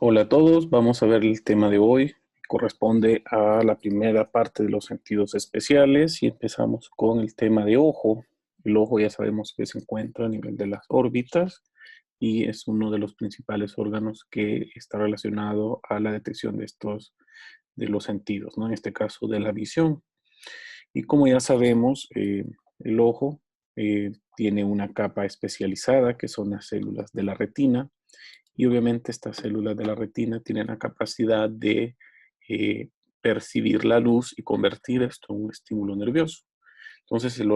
Hola a todos, vamos a ver el tema de hoy. Corresponde a la primera parte de los sentidos especiales y empezamos con el tema de ojo. El ojo ya sabemos que se encuentra a nivel de las órbitas y es uno de los principales órganos que está relacionado a la detección de los sentidos, ¿no? En este caso de la visión. Y como ya sabemos, el ojo tiene una capa especializada que son las células de la retina y obviamente estas células de la retina tienen la capacidad de eh, percibir la luz y convertir esto en un estímulo nervioso. Entonces el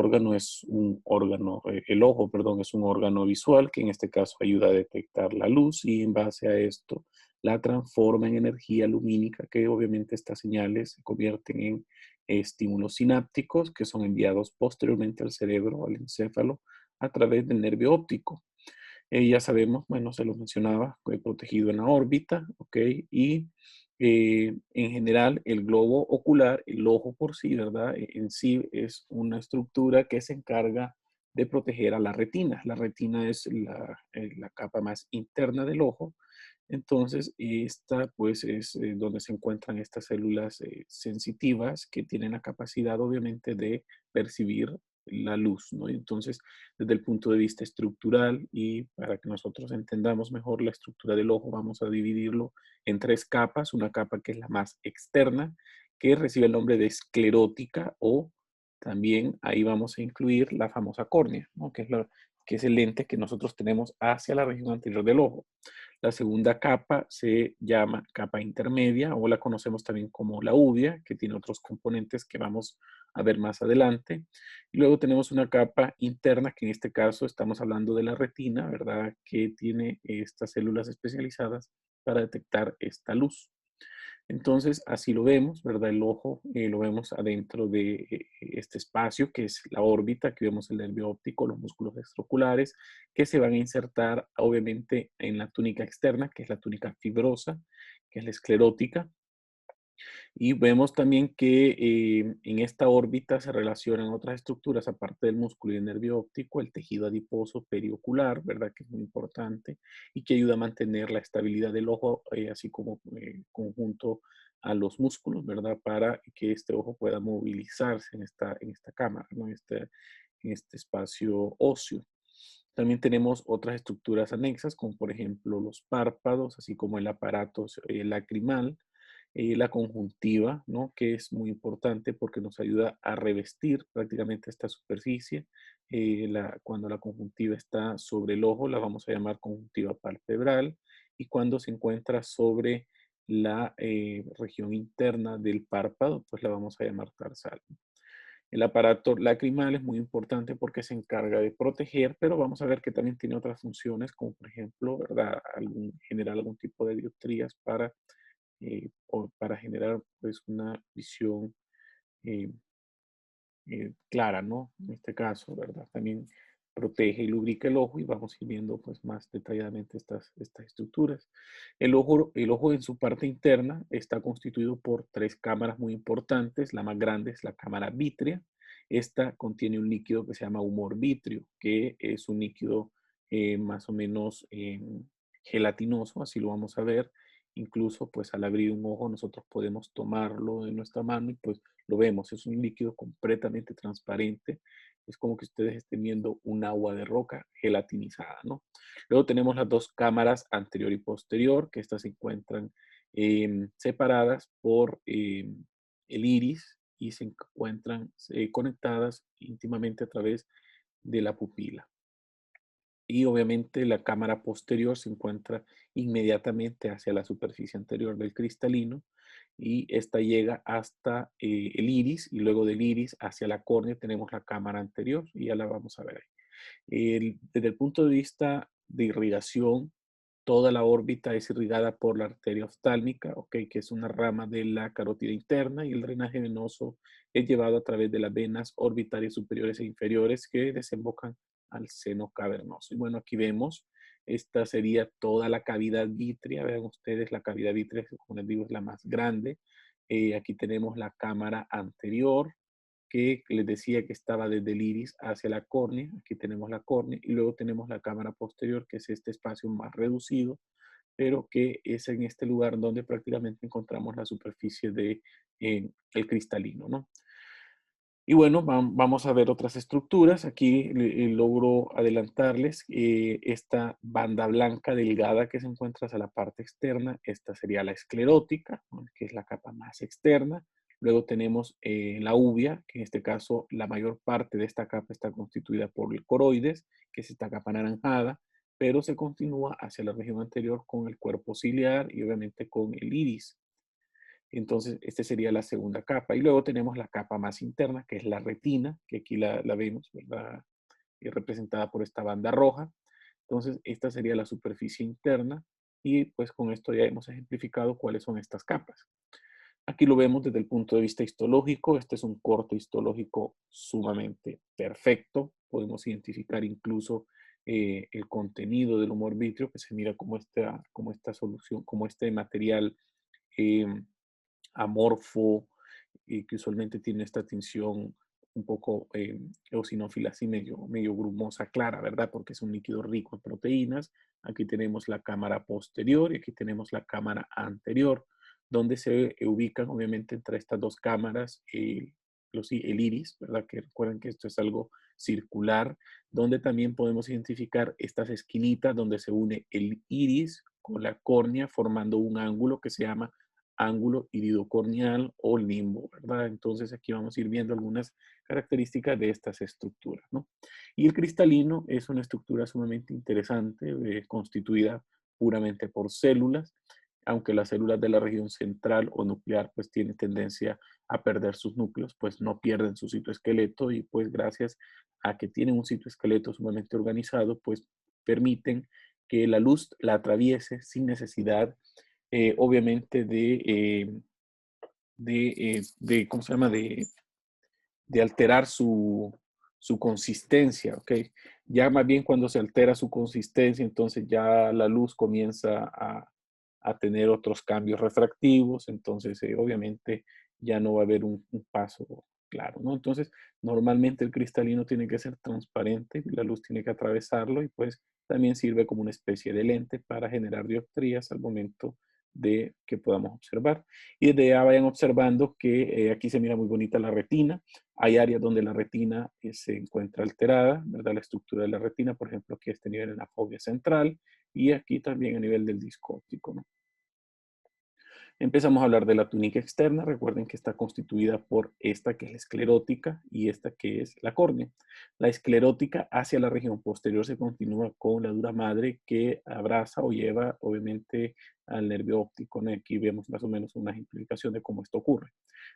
ojo, perdón, es un órgano visual que en este caso ayuda a detectar la luz y en base a esto la transforma en energía lumínica que obviamente estas señales se convierten en estímulos sinápticos que son enviados posteriormente al cerebro, al encéfalo, a través del nervio óptico. Ya sabemos, bueno, se lo mencionaba, protegido en la órbita, ¿ok? Y en general el globo ocular, el ojo por sí, ¿verdad? En sí es una estructura que se encarga de proteger a la retina. La retina es la capa más interna del ojo. Entonces, esta pues es donde se encuentran estas células sensitivas que tienen la capacidad obviamente de percibir la luz, ¿no? Entonces, desde el punto de vista estructural y para que nosotros entendamos mejor la estructura del ojo, vamos a dividirlo en tres capas. Una capa que es la más externa, que recibe el nombre de esclerótica o también ahí vamos a incluir la famosa córnea, ¿no? Que es el lente que nosotros tenemos hacia la región anterior del ojo. La segunda capa se llama capa intermedia o la conocemos también como la uvea, que tiene otros componentes que vamos a ver más adelante. Y luego tenemos una capa interna, que en este caso estamos hablando de la retina, ¿verdad? Que tiene estas células especializadas para detectar esta luz. Entonces, así lo vemos, ¿verdad? El ojo lo vemos adentro de este espacio que es la órbita, que vemos el nervio óptico, los músculos extraoculares, que se van a insertar obviamente en la túnica externa, que es la túnica fibrosa, que es la esclerótica, y vemos también que en esta órbita se relacionan otras estructuras, aparte del músculo y del nervio óptico, el tejido adiposo periocular, ¿verdad? Que es muy importante y que ayuda a mantener la estabilidad del ojo, así como conjunto a los músculos, ¿verdad? Para que este ojo pueda movilizarse en esta cámara, ¿no? En este espacio óseo. También tenemos otras estructuras anexas, como por ejemplo los párpados, así como el aparato lacrimal, la conjuntiva, ¿no? Que es muy importante porque nos ayuda a revestir prácticamente esta superficie. Cuando la conjuntiva está sobre el ojo, la vamos a llamar conjuntiva palpebral, y cuando se encuentra sobre la región interna del párpado, pues la vamos a llamar tarsal. El aparato lacrimal es muy importante porque se encarga de proteger, pero vamos a ver que también tiene otras funciones, como por ejemplo, ¿verdad? Generar algún tipo de dioptrías o para generar pues una visión eh, clara, ¿no? En este caso, ¿verdad? También protege y lubrica el ojo y vamos a ir viendo pues más detalladamente estas estructuras. El ojo en su parte interna está constituido por tres cámaras muy importantes. La más grande es la cámara vítrea. Esta contiene un líquido que se llama humor vítreo, que es un líquido más o menos gelatinoso, así lo vamos a ver. Incluso pues al abrir un ojo nosotros podemos tomarlo en nuestra mano y pues lo vemos, es un líquido completamente transparente. Es como que ustedes estén viendo un agua de roca gelatinizada, ¿no? Luego tenemos las dos cámaras anterior y posterior, que estas se encuentran separadas por el iris y se encuentran conectadas íntimamente a través de la pupila. Y obviamente la cámara posterior se encuentra inmediatamente hacia la superficie anterior del cristalino y esta llega hasta el iris y luego del iris hacia la córnea tenemos la cámara anterior y ya la vamos a ver ahí. Desde el punto de vista de irrigación, toda la órbita es irrigada por la arteria oftálmica, okay, que es una rama de la carótida interna y el drenaje venoso es llevado a través de las venas orbitarias superiores e inferiores que desembocan al seno cavernoso. Y bueno, aquí vemos, esta sería toda la cavidad vítrea. Vean ustedes, la cavidad vítrea, como les digo, es la más grande. Aquí tenemos la cámara anterior, que les decía que estaba desde el iris hacia la córnea. Aquí tenemos la córnea y luego tenemos la cámara posterior, que es este espacio más reducido, pero que es en este lugar donde prácticamente encontramos la superficie de el cristalino, ¿no? Y bueno, vamos a ver otras estructuras. Aquí logro adelantarles esta banda blanca delgada que se encuentra hacia la parte externa. Esta sería la esclerótica, ¿no?, que es la capa más externa. Luego tenemos la uvia, que en este caso la mayor parte de esta capa está constituida por el coroides, que es esta capa anaranjada, pero se continúa hacia la región anterior con el cuerpo ciliar y obviamente con el iris. Entonces, esta sería la segunda capa. Y luego tenemos la capa más interna, que es la retina, que aquí la vemos, ¿verdad? Representada por esta banda roja. Entonces, esta sería la superficie interna y pues con esto ya hemos ejemplificado cuáles son estas capas. Aquí lo vemos desde el punto de vista histológico. Este es un corte histológico sumamente perfecto. Podemos identificar incluso el contenido del humor vítreo, que se mira como esta solución, como este material eh, amorfo, que usualmente tiene esta tinción un poco eosinófila, así medio grumosa, clara, ¿verdad? Porque es un líquido rico en proteínas. Aquí tenemos la cámara posterior y aquí tenemos la cámara anterior, donde se ubican, obviamente, entre estas dos cámaras el iris, ¿verdad? Que recuerden que esto es algo circular, donde también podemos identificar estas esquinitas donde se une el iris con la córnea, formando un ángulo que se llama ángulo iridocorneal o limbo, ¿verdad? Entonces aquí vamos a ir viendo algunas características de estas estructuras, ¿no? Y el cristalino es una estructura sumamente interesante, constituida puramente por células, aunque las células de la región central o nuclear pues tienen tendencia a perder sus núcleos, pues no pierden su citoesqueleto y pues gracias a que tienen un citoesqueleto sumamente organizado, pues permiten que la luz la atraviese sin necesidad obviamente ¿cómo se llama? De alterar su consistencia, ¿ok? Ya más bien cuando se altera su consistencia, entonces ya la luz comienza a tener otros cambios refractivos, entonces obviamente ya no va a haber un paso claro, ¿no? Entonces, normalmente el cristalino tiene que ser transparente, la luz tiene que atravesarlo y pues también sirve como una especie de lente para generar dioptrías al momento de que podamos observar. Y desde ya vayan observando que aquí se mira muy bonita la retina. Hay áreas donde la retina se encuentra alterada, ¿verdad? La estructura de la retina, por ejemplo, aquí a este nivel en la fovea central y aquí también a nivel del disco óptico, ¿no? Empezamos a hablar de la túnica externa. Recuerden que está constituida por esta que es la esclerótica y esta que es la córnea. La esclerótica hacia la región posterior se continúa con la dura madre que abraza o lleva obviamente al nervio óptico, ¿no? Aquí vemos más o menos una ejemplificación de cómo esto ocurre.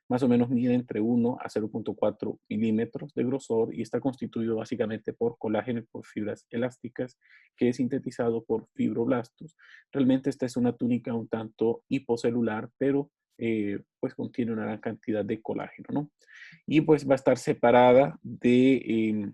Más o menos mide entre 1 a 0,4 milímetros de grosor y está constituido básicamente por colágeno y por fibras elásticas que es sintetizado por fibroblastos. Realmente esta es una túnica un tanto hipocelular, pero pues contiene una gran cantidad de colágeno, ¿no? Y pues va a estar separada del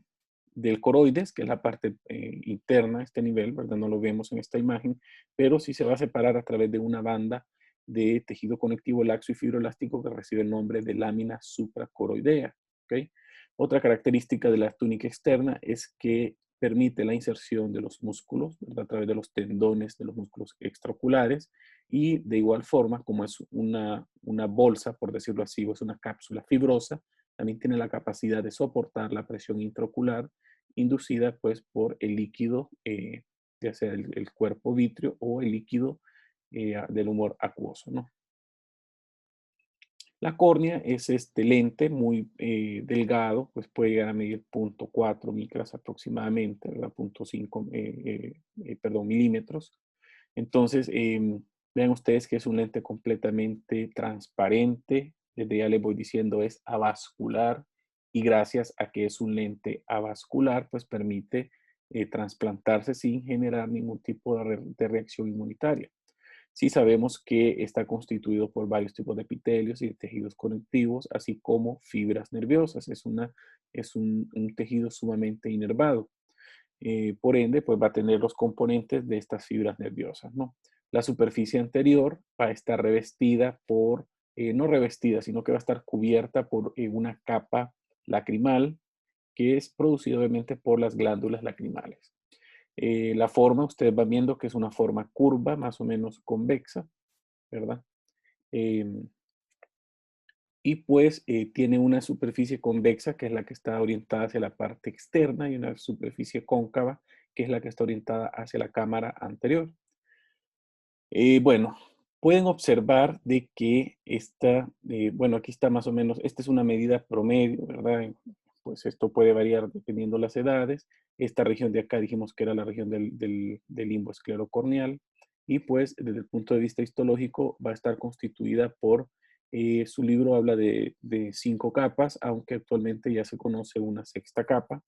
coroides, que es la parte interna, este nivel, ¿verdad? No lo vemos en esta imagen, pero sí se va a separar a través de una banda de tejido conectivo laxo y fibroelástico que recibe el nombre de lámina supracoroidea, ¿ok? Otra característica de la túnica externa es que permite la inserción de los músculos, ¿verdad? A través de los tendones de los músculos extraoculares y de igual forma, como es una bolsa, por decirlo así, o es una cápsula fibrosa, también tiene la capacidad de soportar la presión intraocular inducida pues por el líquido, ya sea el cuerpo vítreo o el líquido del humor acuoso, ¿no? La córnea es este lente muy delgado, pues puede llegar a medir 0,4 micras aproximadamente, ¿verdad? 0,5 perdón, milímetros. Entonces, vean ustedes que es un lente completamente transparente. Desde ya les voy diciendo, es avascular y gracias a que es un lente avascular, pues permite trasplantarse sin generar ningún tipo de reacción inmunitaria. Sí sabemos que está constituido por varios tipos de epitelios y de tejidos conectivos, así como fibras nerviosas. Es un tejido sumamente inervado. Por ende, pues va a tener los componentes de estas fibras nerviosas, ¿no? La superficie anterior va a estar revestida no revestida, sino que va a estar cubierta por una capa lacrimal que es producida obviamente por las glándulas lacrimales. La forma, ustedes van viendo que es una forma curva, más o menos convexa, ¿verdad? Em, y pues tiene una superficie convexa, que es la que está orientada hacia la parte externa, y una superficie cóncava, que es la que está orientada hacia la cámara anterior. Bueno, pueden observar de que esta, bueno, aquí está más o menos, esta es una medida promedio, ¿verdad? Pues esto puede variar dependiendo las edades. Esta región de acá dijimos que era la región del limbo esclerocorneal, y pues desde el punto de vista histológico va a estar constituida por, su libro habla de 5 capas, aunque actualmente ya se conoce una sexta capa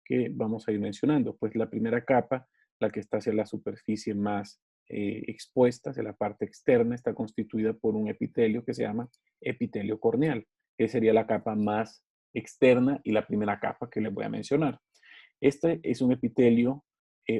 que vamos a ir mencionando. Pues la primera capa, la que está hacia la superficie más expuesta, hacia la parte externa, está constituida por un epitelio que se llama epitelio corneal, que sería la capa más externa y la primera capa que les voy a mencionar. Este es un epitelio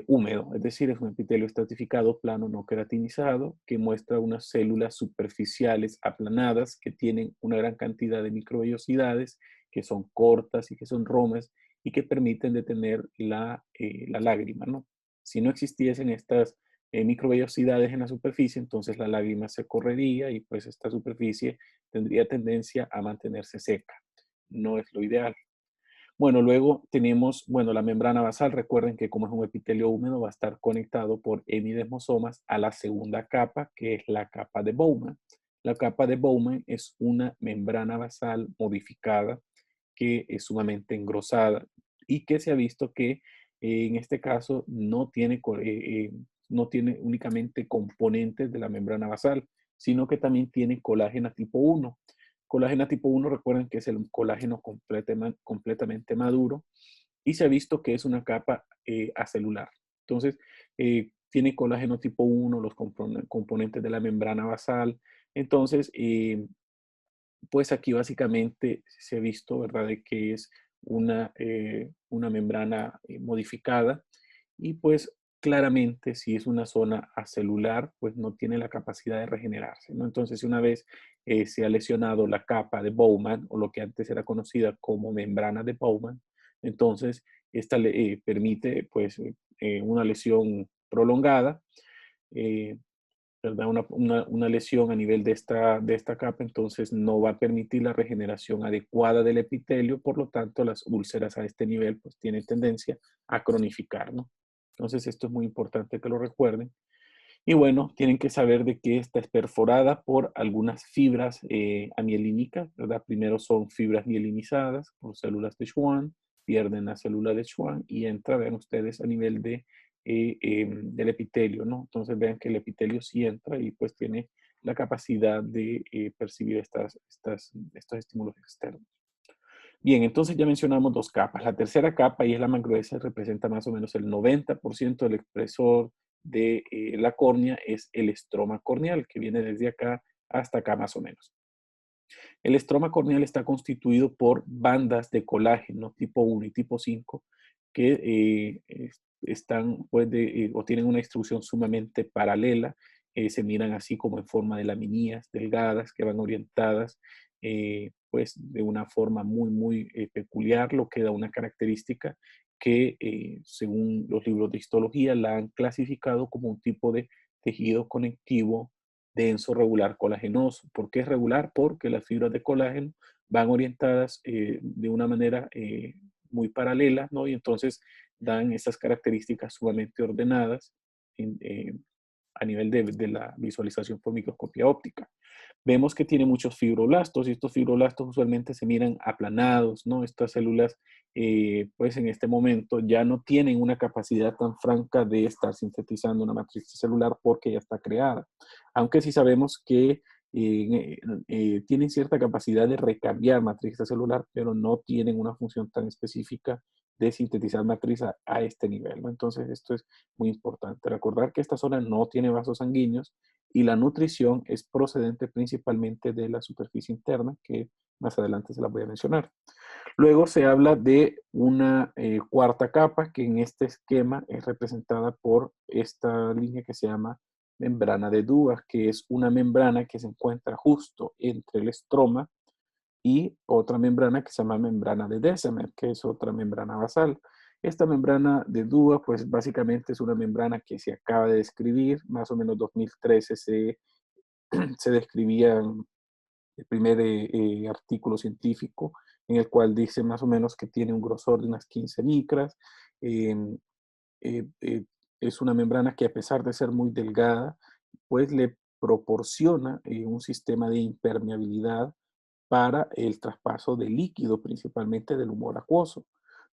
húmedo, es decir, es un epitelio estratificado, plano, no queratinizado, que muestra unas células superficiales aplanadas que tienen una gran cantidad de microvellosidades, que son cortas y que son romas y que permiten detener la lágrima, ¿no? Si no existiesen estas microvellosidades en la superficie, entonces la lágrima se correría y pues esta superficie tendría tendencia a mantenerse seca. No es lo ideal. Bueno, luego tenemos, bueno, la membrana basal. Recuerden que como es un epitelio húmedo, va a estar conectado por hemidesmosomas a la segunda capa, que es la capa de Bowman. La capa de Bowman es una membrana basal modificada que es sumamente engrosada y que se ha visto que en este caso no tiene únicamente componentes de la membrana basal, sino que también tiene colágeno tipo 1. Colágeno tipo 1, recuerden que es el colágeno completamente maduro y se ha visto que es una capa acelular. Entonces, tiene colágeno tipo 1, los componentes de la membrana basal. Entonces, pues aquí básicamente se ha visto, ¿verdad?, de que es una membrana modificada y pues claramente si es una zona acelular, pues no tiene la capacidad de regenerarse, ¿no? Entonces, una vez se ha lesionado la capa de Bowman, o lo que antes era conocida como membrana de Bowman, entonces esta le permite pues una lesión prolongada, eh, ¿verdad? Una lesión a nivel de esta capa, entonces no va a permitir la regeneración adecuada del epitelio, por lo tanto las úlceras a este nivel pues tienen tendencia a cronificar, ¿no? Entonces esto es muy importante que lo recuerden. Y bueno, tienen que saber de que esta es perforada por algunas fibras amielínicas, ¿verdad? Primero son fibras mielinizadas por células de Schwann, pierden la célula de Schwann y entra, vean ustedes, a nivel del epitelio, ¿no? Entonces vean que el epitelio sí entra y pues tiene la capacidad de percibir estos estímulos externos. Bien, entonces ya mencionamos 2 capas. La tercera capa, y es la más gruesa, representa más o menos el 90% del espesor de la córnea, es el estroma corneal, que viene desde acá hasta acá más o menos. El estroma corneal está constituido por bandas de colágeno tipo 1 y tipo 5 que están pues, o tienen una distribución sumamente paralela, se miran así como en forma de laminillas delgadas que van orientadas pues de una forma muy peculiar, lo que da una característica que según los libros de histología la han clasificado como un tipo de tejido conectivo denso regular colagenoso. ¿Por qué es regular? Porque las fibras de colágeno van orientadas de una manera muy paralela, ¿no? Y entonces dan esas características sumamente ordenadas en, a nivel de la visualización por microscopía óptica. Vemos que tiene muchos fibroblastos y estos fibroblastos usualmente se miran aplanados, ¿no? Estas células, pues en este momento ya no tienen una capacidad tan franca de estar sintetizando una matriz celular porque ya está creada. Aunque sí sabemos que tienen cierta capacidad de recambiar matriz celular, pero no tienen una función tan específica de sintetizar matriz a este nivel, ¿no? Entonces, esto es muy importante. Recordar que esta zona no tiene vasos sanguíneos y la nutrición es procedente principalmente de la superficie interna, que más adelante se la voy a mencionar. Luego se habla de una cuarta capa, que en este esquema es representada por esta línea que se llama membrana de Dugard, que es una membrana que se encuentra justo entre el estroma y otra membrana que se llama membrana de Descemer, que es otra membrana basal. Esta membrana de Dua, pues básicamente es una membrana que se acaba de describir, más o menos 2013 se describía el primer artículo científico en el cual dice más o menos que tiene un grosor de unas 15 micras. Eh, eh, eh, es una membrana que a pesar de ser muy delgada, pues le proporciona un sistema de impermeabilidad para el traspaso de líquido, principalmente del humor acuoso,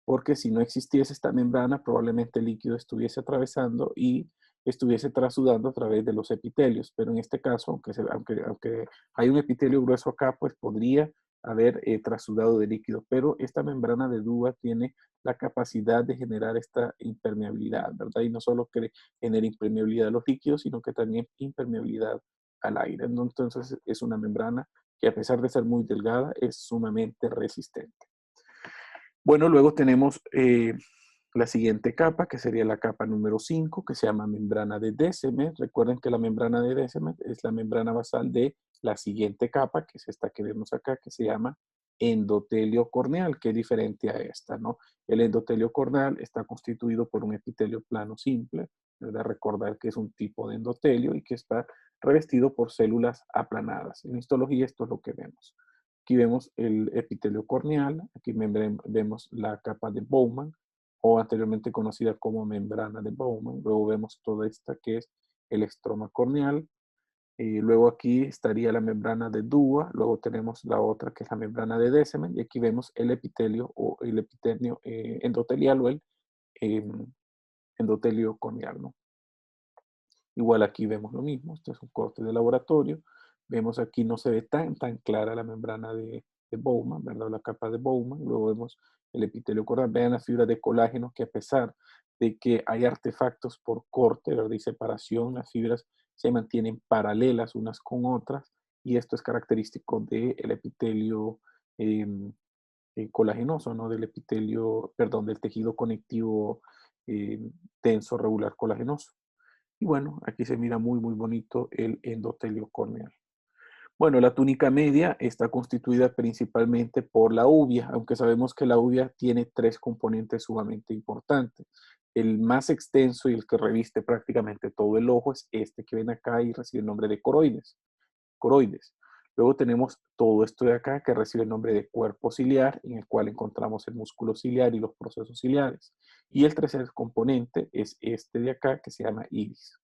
porque si no existiese esta membrana, probablemente el líquido estuviese atravesando y estuviese trasudando a través de los epitelios, pero en este caso, aunque hay un epitelio grueso acá, pues podría haber trasudado de líquido, pero esta membrana de Dua tiene la capacidad de generar esta impermeabilidad, ¿verdad? Y no solo que genere impermeabilidad a los líquidos, sino que también impermeabilidad al aire. Entonces es una membrana que a pesar de ser muy delgada, es sumamente resistente. Bueno, luego tenemos la siguiente capa, que sería la capa número 5, que se llama membrana de Descemet. Recuerden que la membrana de Descemet es la membrana basal de la siguiente capa, que es esta que vemos acá, que se llama endotelio corneal, que es diferente a esta, ¿no? El endotelio corneal está constituido por un epitelio plano simple, ¿verdad? Recordar que es un tipo de endotelio y que está revestido por células aplanadas. En histología esto es lo que vemos. Aquí vemos el epitelio corneal, aquí vemos la capa de Bowman, o anteriormente conocida como membrana de Bowman. Luego vemos toda esta que es el estroma corneal. Luego aquí estaría la membrana de Dua. Luego tenemos la otra que es la membrana de Descemet. Y aquí vemos el epitelio o el epitelio endotelial o el eh, endotelio corneal, ¿no? Igual aquí vemos lo mismo, este es un corte de laboratorio. Vemos aquí no se ve tan clara la membrana de Bowman, ¿verdad? La capa de Bowman. Luego vemos el epitelio corneal. Vean las fibras de colágeno que a pesar de que hay artefactos por corte, ¿verdad? Y separación, las fibras se mantienen paralelas unas con otras. Y esto es característico del epitelio eh, colagenoso, ¿no? Del epitelio, perdón, del tejido conectivo eh, denso regular colagenoso. Y bueno, aquí se mira muy bonito el endotelio corneal. Bueno, la túnica media está constituida principalmente por la uvea, aunque sabemos que la uvea tiene tres componentes sumamente importantes. El más extenso y el que reviste prácticamente todo el ojo es este que ven acá y recibe el nombre de coroides. Luego tenemos todo esto de acá que recibe el nombre de cuerpo ciliar, en el cual encontramos el músculo ciliar y los procesos ciliares. Y el tercer componente es este de acá que se llama iris.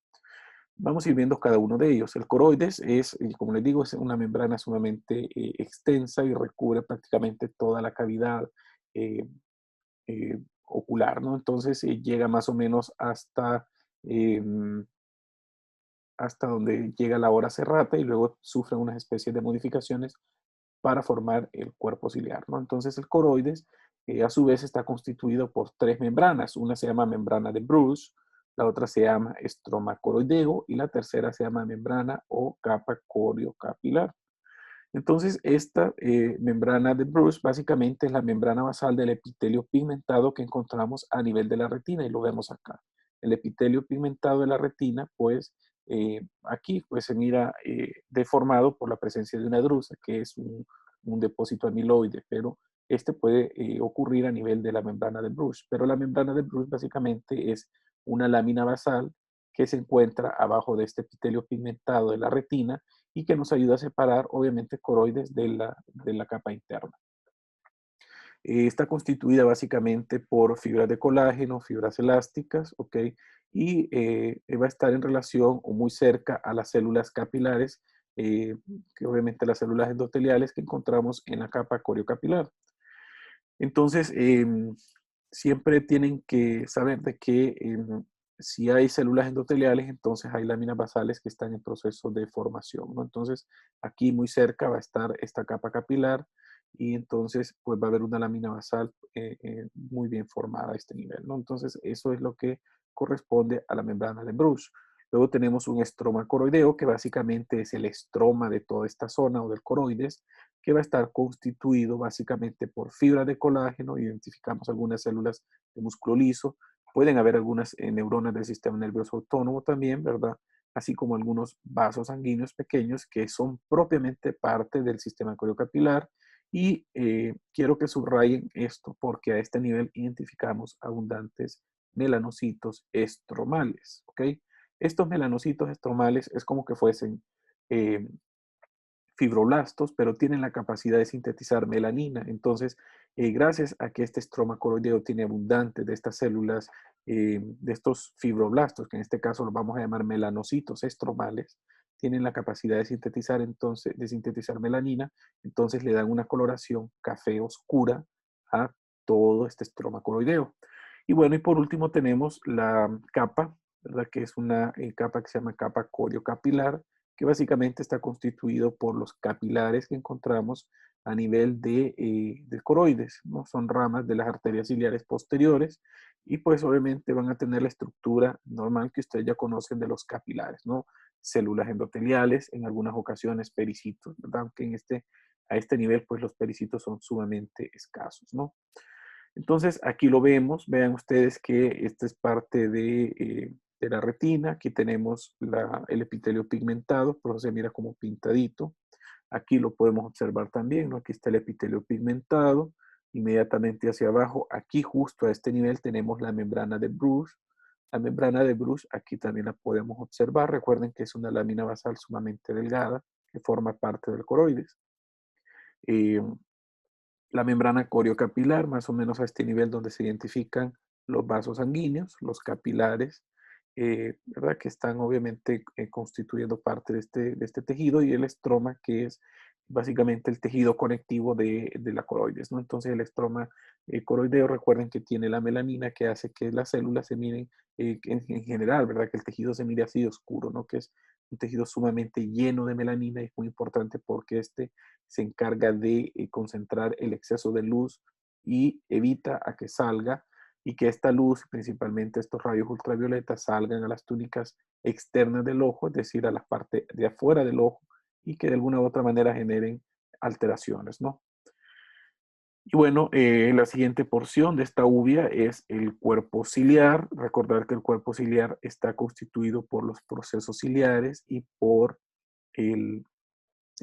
Vamos a ir viendo cada uno de ellos. El coroides es, como les digo, es una membrana sumamente extensa y recubre prácticamente toda la cavidad eh, ocular, ¿no? Entonces llega más o menos eh, hasta donde llega la hora serrata y luego sufre unas especies de modificaciones para formar el cuerpo ciliar, ¿no? Entonces el coroides a su vez está constituido por tres membranas. Una se llama membrana de Bruce, la otra se llama estroma coroideo y la tercera se llama membrana o capa coriocapilar. Entonces, esta membrana de Bruce básicamente es la membrana basal del epitelio pigmentado que encontramos a nivel de la retina y lo vemos acá. El epitelio pigmentado de la retina, pues aquí pues, se mira deformado por la presencia de una drusa, que es un depósito amiloide, pero este puede ocurrir a nivel de la membrana de Bruce. Pero la membrana de Bruce básicamente es una lámina basal que se encuentra abajo de este epitelio pigmentado de la retina y que nos ayuda a separar, obviamente, coroides de la capa interna. Está constituida básicamente por fibras de colágeno, fibras elásticas, ¿ok? Y va a estar en relación o muy cerca a las células capilares, que obviamente las células endoteliales que encontramos en la capa coriocapilar. Entonces, siempre tienen que saber de que si hay células endoteliales, entonces hay láminas basales que están en proceso de formación, ¿no? Entonces, aquí muy cerca va a estar esta capa capilar y entonces pues va a haber una lámina basal muy bien formada a este nivel, ¿no? Entonces, eso es lo que corresponde a la membrana de Bruce. Luego tenemos un estroma coroideo, que básicamente es el estroma de toda esta zona o del coroides, que va a estar constituido básicamente por fibras de colágeno. Identificamos algunas células de músculo liso. Pueden haber algunas neuronas del sistema nervioso autónomo también, ¿verdad? Así como algunos vasos sanguíneos pequeños que son propiamente parte del sistema coriocapilar Y quiero que subrayen esto porque a este nivel identificamos abundantes melanocitos estromales, ¿ok? Estos melanocitos estromales es como que fuesen eh, fibroblastos, pero tienen la capacidad de sintetizar melanina. Entonces, gracias a que este estroma coroideo tiene abundante de estas células, de estos fibroblastos, que en este caso los vamos a llamar melanocitos estromales, tienen la capacidad de sintetizar melanina, entonces le dan una coloración café oscura a todo este estroma coroideo. Y bueno, y por último tenemos la capa, ¿verdad? Que es una capa que se llama capa coriocapilar, que básicamente está constituido por los capilares que encontramos a nivel de coroides, ¿no? Son ramas de las arterias ciliares posteriores y pues obviamente van a tener la estructura normal que ustedes ya conocen de los capilares, ¿no? Células endoteliales, en algunas ocasiones pericitos, ¿verdad? Aunque a este nivel pues los pericitos son sumamente escasos, ¿no? Entonces, aquí lo vemos, vean ustedes que esta es parte de la retina, aquí tenemos el epitelio pigmentado, por eso se mira como pintadito. Aquí lo podemos observar también, ¿no? Aquí está el epitelio pigmentado, inmediatamente hacia abajo, aquí justo a este nivel tenemos la membrana de Bruch. La membrana de Bruch aquí también la podemos observar, recuerden que es una lámina basal sumamente delgada que forma parte del coroides. Eh, la membrana coriocapilar, más o menos a este nivel donde se identifican los vasos sanguíneos, los capilares, ¿verdad? Que están obviamente constituyendo parte de este tejido, y el estroma, que es básicamente el tejido conectivo de la coroides, ¿no? Entonces el estroma coroideo, recuerden que tiene la melanina que hace que las células se miren, en general, ¿verdad? Que el tejido se mire así oscuro, ¿no? Que es un tejido sumamente lleno de melanina, y es muy importante porque este se encarga de concentrar el exceso de luz y evita a que salga, y que esta luz, principalmente estos rayos ultravioletas, salgan a las túnicas externas del ojo, es decir, a la parte de afuera del ojo, y que de alguna u otra manera generen alteraciones, ¿no? Y bueno, la siguiente porción de esta uvia es el cuerpo ciliar. Recordar que el cuerpo ciliar está constituido por los procesos ciliares y por el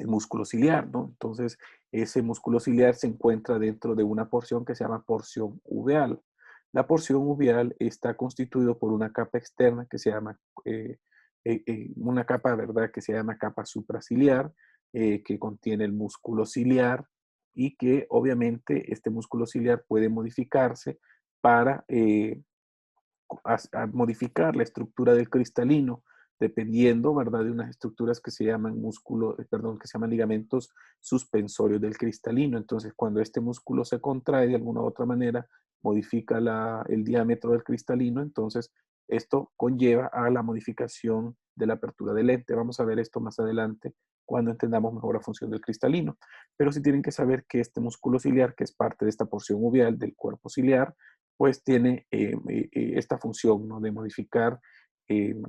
músculo ciliar, ¿no? Entonces, ese músculo ciliar se encuentra dentro de una porción que se llama porción uveal. La porción uveal está constituida por una capa externa que se llama, una capa, ¿verdad? Que se llama capa supraciliar, que contiene el músculo ciliar, y que obviamente este músculo ciliar puede modificarse para a modificar la estructura del cristalino, dependiendo, ¿verdad?, de unas estructuras que se llaman perdón, que se llaman ligamentos suspensorios del cristalino. Entonces, cuando este músculo se contrae de alguna u otra manera, modifica el diámetro del cristalino, entonces esto conlleva a la modificación de la apertura del lente. Vamos a ver esto más adelante cuando entendamos mejor la función del cristalino. Pero sí tienen que saber que este músculo ciliar, que es parte de esta porción uveal del cuerpo ciliar, pues tiene esta función, ¿no?, de modificar eh,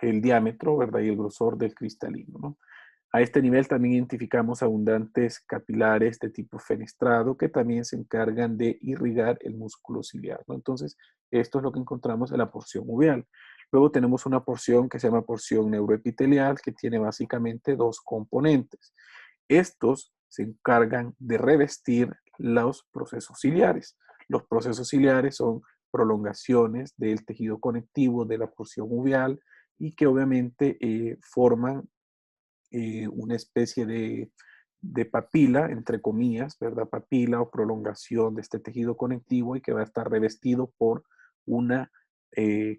el diámetro, ¿verdad?, y el grosor del cristalino, ¿no? A este nivel también identificamos abundantes capilares de tipo fenestrado que también se encargan de irrigar el músculo ciliar, ¿no? Entonces, esto es lo que encontramos en la porción uveal. Luego tenemos una porción que se llama porción neuroepitelial, que tiene básicamente dos componentes. Estos se encargan de revestir los procesos ciliares. Los procesos ciliares son prolongaciones del tejido conectivo de la porción uveal, y que obviamente forman una especie de papila, entre comillas, ¿verdad? Papila o prolongación de este tejido conectivo, y que va a estar revestido por una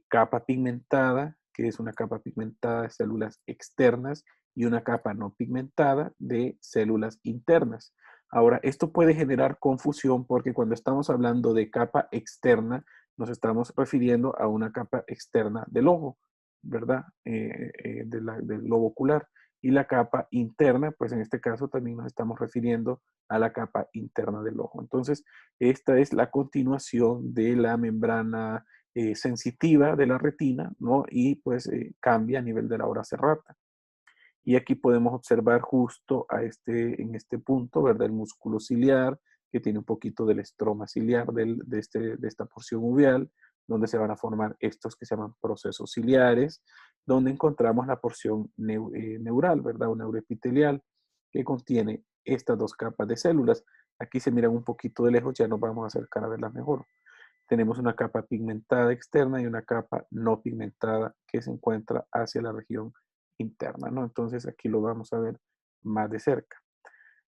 capa pigmentada, que es una capa pigmentada de células externas, y una capa no pigmentada de células internas. Ahora, esto puede generar confusión porque cuando estamos hablando de capa externa, nos estamos refiriendo a una capa externa del ojo, ¿verdad? Del globo ocular. Y la capa interna, pues en este caso también nos estamos refiriendo a la capa interna del ojo. Entonces, esta es la continuación de la membrana sensitiva de la retina, ¿no? Y pues cambia a nivel de la hora serrata. Y aquí podemos observar justo en este punto, ¿verdad? El músculo ciliar, que tiene un poquito del estroma ciliar de esta porción uveal, donde se van a formar estos que se llaman procesos ciliares, donde encontramos la porción neural, ¿verdad? O neuroepitelial, que contiene estas dos capas de células. Aquí se miran un poquito de lejos, ya nos vamos a acercar a verlas mejor. Tenemos una capa pigmentada externa y una capa no pigmentada que se encuentra hacia la región interna, ¿no? Entonces aquí lo vamos a ver más de cerca.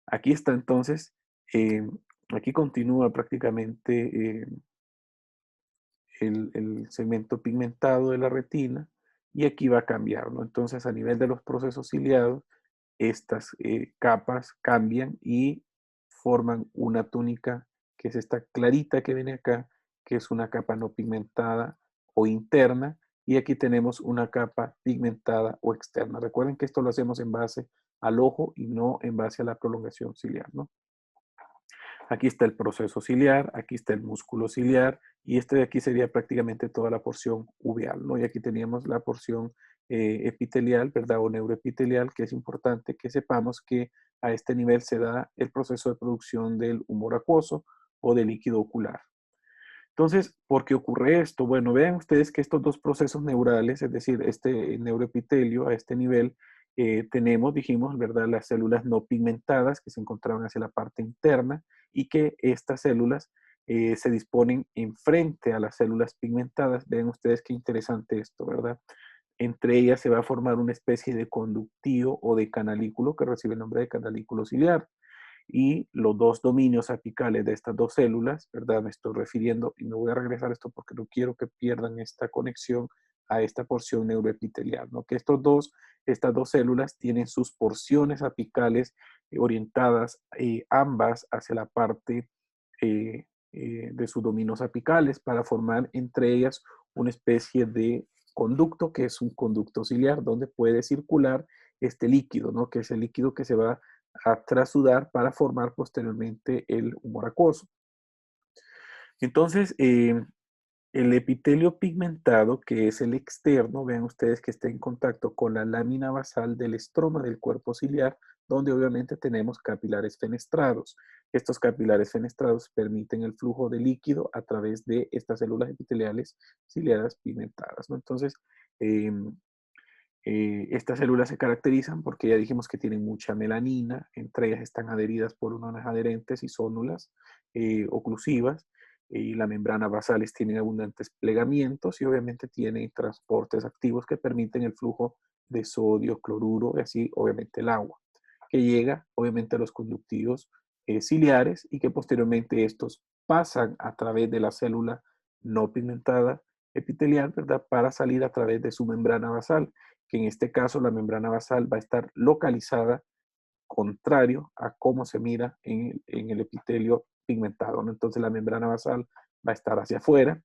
Aquí está entonces, eh, aquí continúa prácticamente el segmento pigmentado de la retina y aquí va a cambiar, ¿no? Entonces a nivel de los procesos ciliados, estas capas cambian y forman una túnica que es esta clarita que viene acá, que es una capa no pigmentada o interna, y aquí tenemos una capa pigmentada o externa. Recuerden que esto lo hacemos en base al ojo y no en base a la prolongación ciliar, ¿no? Aquí está el proceso ciliar, aquí está el músculo ciliar y este de aquí sería prácticamente toda la porción uveal, ¿no? Y aquí teníamos la porción epitelial, ¿verdad? O neuroepitelial, que es importante que sepamos que a este nivel se da el proceso de producción del humor acuoso o del líquido ocular. Entonces, ¿por qué ocurre esto? Bueno, vean ustedes que estos dos procesos neurales, es decir, este neuroepitelio a este nivel, tenemos, dijimos, ¿verdad? Las células no pigmentadas que se encontraban hacia la parte interna y que estas células se disponen enfrente a las células pigmentadas. Vean ustedes qué interesante esto, ¿verdad? Entre ellas se va a formar una especie de conductío o de canalículo que recibe el nombre de canalículo ciliar y los dos dominios apicales de estas dos células, ¿verdad? Me estoy refiriendo, y me voy a regresar a esto porque no quiero que pierdan esta conexión a esta porción neuroepitelial, ¿no? Que estas dos células tienen sus porciones apicales orientadas ambas hacia la parte de sus dominios apicales para formar entre ellas una especie de conducto que es un conducto ciliar donde puede circular este líquido, ¿no? Que es el líquido que se va a trasudar para formar posteriormente el humor acuoso. Entonces, el epitelio pigmentado, que es el externo, vean ustedes que está en contacto con la lámina basal del estroma del cuerpo ciliar, donde obviamente tenemos capilares fenestrados. Estos capilares fenestrados permiten el flujo de líquido a través de estas células epiteliales ciliadas pigmentadas, ¿no? Entonces, eh, estas células se caracterizan porque ya dijimos que tienen mucha melanina, entre ellas están adheridas por unas adherentes y zónulas oclusivas, y la membrana basales tienen abundantes plegamientos y obviamente tienen transportes activos que permiten el flujo de sodio, cloruro y así obviamente el agua, que llega obviamente a los conductivos ciliares y que posteriormente estos pasan a través de la célula no pigmentada epitelial, ¿verdad? Para salir a través de su membrana basal, que en este caso la membrana basal va a estar localizada contrario a cómo se mira en el epitelio pigmentado, ¿no? Entonces la membrana basal va a estar hacia afuera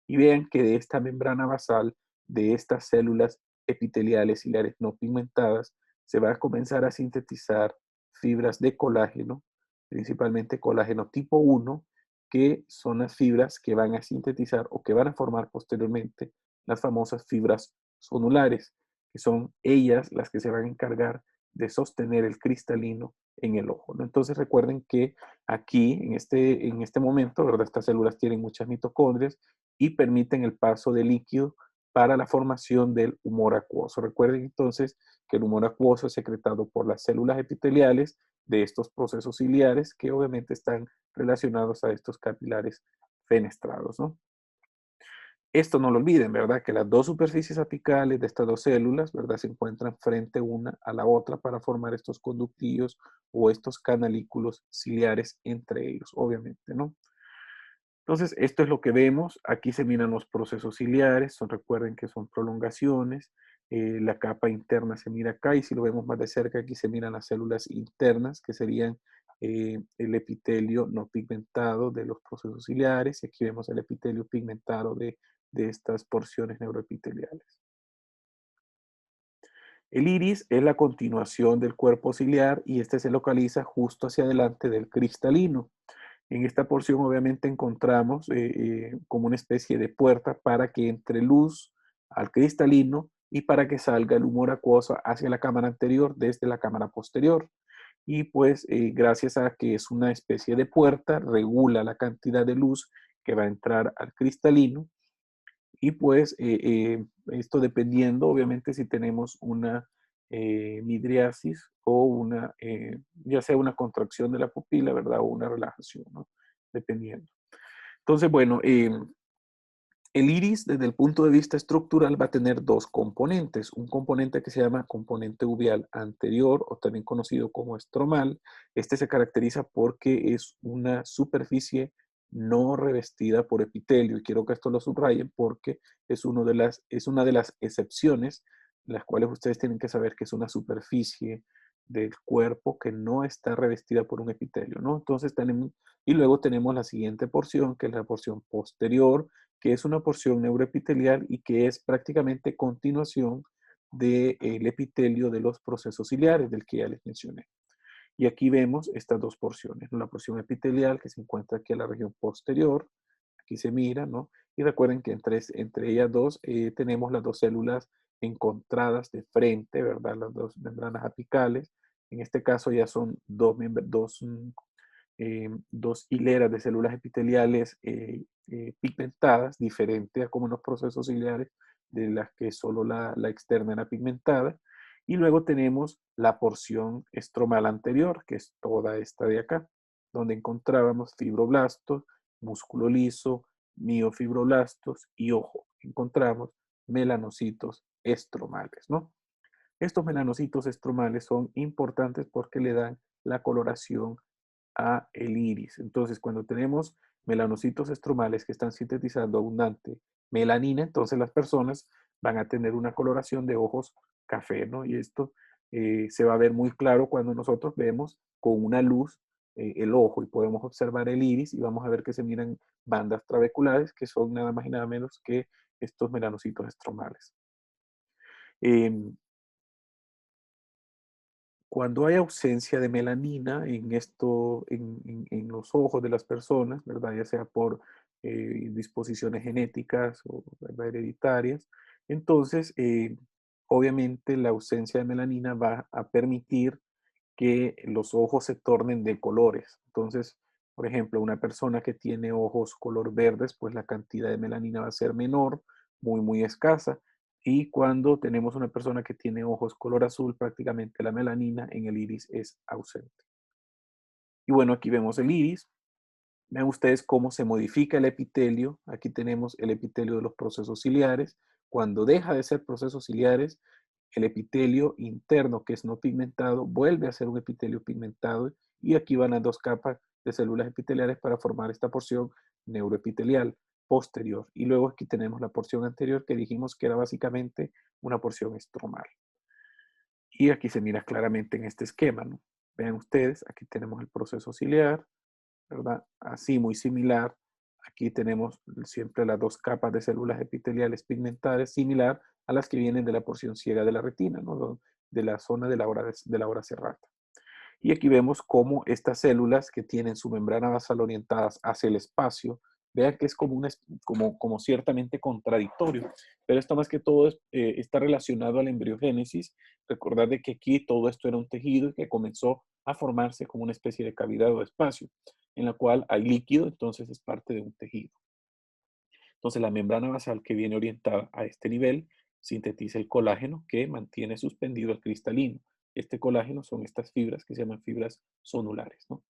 y vean que de esta membrana basal, de estas células epiteliales ciliares no pigmentadas, se va a comenzar a sintetizar fibras de colágeno, principalmente colágeno tipo 1, que son las fibras que van a sintetizar o que van a formar posteriormente las famosas fibras sonulares, que son ellas las que se van a encargar de sostener el cristalino en el ojo, ¿no? Entonces recuerden que aquí, en este momento, ¿verdad? Estas células tienen muchas mitocondrias y permiten el paso de líquido para la formación del humor acuoso. Recuerden entonces que el humor acuoso es secretado por las células epiteliales de estos procesos ciliares que obviamente están relacionados a estos capilares fenestrados, ¿no? Esto no lo olviden, ¿verdad? Que las dos superficies apicales de estas dos células, ¿verdad? Se encuentran frente una a la otra para formar estos conductillos o estos canalículos ciliares entre ellos, obviamente, ¿no? Entonces, esto es lo que vemos. Aquí se miran los procesos ciliares. Recuerden que son prolongaciones. La capa interna se mira acá y si lo vemos más de cerca, aquí se miran las células internas, que serían el epitelio no pigmentado de los procesos ciliares. Y aquí vemos el epitelio pigmentado de estas porciones neuroepiteliales. El iris es la continuación del cuerpo ciliar y este se localiza justo hacia adelante del cristalino. En esta porción obviamente encontramos como una especie de puerta para que entre luz al cristalino y para que salga el humor acuoso hacia la cámara anterior desde la cámara posterior. Y pues gracias a que es una especie de puerta, regula la cantidad de luz que va a entrar al cristalino y pues esto dependiendo, obviamente, si tenemos una midriasis o ya sea una contracción de la pupila, ¿verdad? O una relajación, ¿no? Dependiendo. Entonces, bueno, el iris, desde el punto de vista estructural, va a tener dos componentes. Un componente que se llama componente uveal anterior, o también conocido como estromal. Este se caracteriza porque es una superficie no revestida por epitelio. Y quiero que esto lo subrayen porque es una de las excepciones, las cuales ustedes tienen que saber que es una superficie del cuerpo que no está revestida por un epitelio, ¿no? Entonces tenemos, y luego tenemos la siguiente porción, que es la porción posterior, que es una porción neuroepitelial y que es prácticamente continuación del epitelio de los procesos ciliares del que ya les mencioné. Y aquí vemos estas dos porciones, ¿no? La porción epitelial que se encuentra aquí en la región posterior, aquí se mira, ¿no? Y recuerden que entre ellas dos tenemos las dos células encontradas de frente, ¿verdad? Las dos membranas apicales. En este caso ya son dos hileras de células epiteliales pigmentadas, diferente a como en los procesos ciliares, de las que solo la externa era pigmentada. Y luego tenemos la porción estromal anterior, que es toda esta de acá, donde encontrábamos fibroblastos, músculo liso, miofibroblastos y ojo, encontramos melanocitos estromales, ¿no? Estos melanocitos estromales son importantes porque le dan la coloración a el iris. Entonces, cuando tenemos melanocitos estromales que están sintetizando abundante melanina, entonces las personas van a tener una coloración de ojos café, ¿no? Y esto se va a ver muy claro cuando nosotros vemos con una luz el ojo y podemos observar el iris y vamos a ver que se miran bandas trabeculares que son nada más y nada menos que estos melanocitos estromales. Eh, Cuando hay ausencia de melanina en los ojos de las personas, ¿verdad? Ya sea por disposiciones genéticas o, ¿verdad?, hereditarias, entonces obviamente la ausencia de melanina va a permitir que los ojos se tornen de colores. Entonces, por ejemplo, una persona que tiene ojos color verdes, pues la cantidad de melanina va a ser menor, muy, muy escasa. Y cuando tenemos una persona que tiene ojos color azul, prácticamente la melanina en el iris es ausente. Y bueno, aquí vemos el iris. Vean ustedes cómo se modifica el epitelio. Aquí tenemos el epitelio de los procesos ciliares. Cuando deja de ser procesos ciliares, el epitelio interno, que es no pigmentado, vuelve a ser un epitelio pigmentado y aquí van las dos capas de células epiteliales para formar esta porción neuroepitelial posterior. Y luego aquí tenemos la porción anterior que dijimos que era básicamente una porción estromal. Y aquí se mira claramente en este esquema, ¿no? Vean ustedes, aquí tenemos el proceso ciliar, ¿verdad? Así, muy similar. Aquí tenemos siempre las dos capas de células epiteliales pigmentadas, similar a las que vienen de la porción ciega de la retina, ¿no? De la zona de la hora serrata. Y aquí vemos cómo estas células que tienen su membrana basal orientadas hacia el espacio, vean que es como ciertamente contradictorio, pero esto más que todo está relacionado a la embriogénesis. Recordad de que aquí todo esto era un tejido que comenzó a formarse como una especie de cavidad o espacio, en la cual hay líquido, entonces es parte de un tejido. Entonces la membrana basal que viene orientada a este nivel sintetiza el colágeno que mantiene suspendido el cristalino. Este colágeno son estas fibras que se llaman fibras sonulares, ¿no?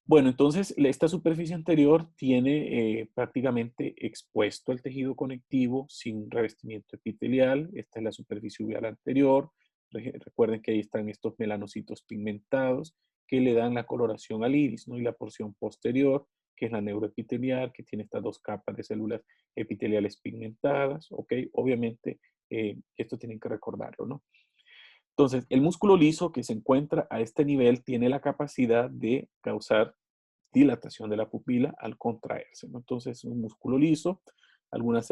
Bueno, entonces esta superficie anterior tiene prácticamente expuesto el tejido conectivo sin revestimiento epitelial. Esta es la superficie uveal anterior. Recuerden que ahí están estos melanocitos pigmentados que le dan la coloración al iris, ¿no? Y la porción posterior, que es la neuroepitelial, que tiene estas dos capas de células epiteliales pigmentadas, ¿ok? Obviamente, esto tienen que recordarlo, ¿no? Entonces, el músculo liso que se encuentra a este nivel tiene la capacidad de causar dilatación de la pupila al contraerse, ¿no? Entonces, un músculo liso, algunas,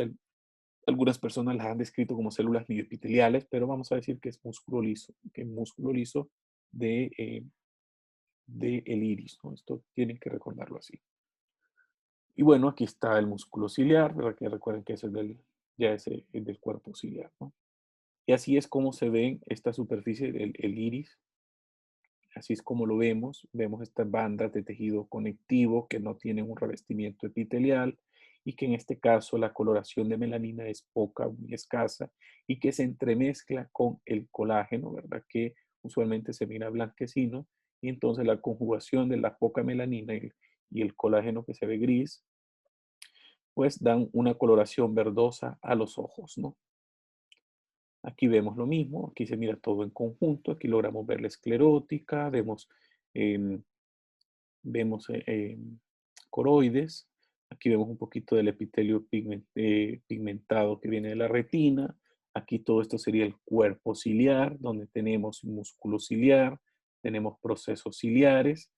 algunas personas las han descrito como células mioepiteliales, pero vamos a decir que es músculo liso, que es músculo liso de el iris, ¿no? Esto tienen que recordarlo así. Y bueno, aquí está el músculo ciliar, ¿verdad? Que recuerden que ese es ya ese es del cuerpo ciliar, ¿no? Y así es como se ve esta superficie del el iris. Así es como lo vemos. Vemos estas bandas de tejido conectivo que no tienen un revestimiento epitelial y que en este caso la coloración de melanina es poca, muy escasa, y que se entremezcla con el colágeno, ¿verdad? Que usualmente se mira blanquecino, y entonces la conjugación de la poca melanina y el colágeno que se ve gris, pues dan una coloración verdosa a los ojos, ¿no? Aquí vemos lo mismo, aquí se mira todo en conjunto, aquí logramos ver la esclerótica, em, vemos coroides, aquí vemos un poquito del epitelio pigmentado que viene de la retina, aquí todo esto sería el cuerpo ciliar, donde tenemos músculo ciliar, tenemos procesos ciliares,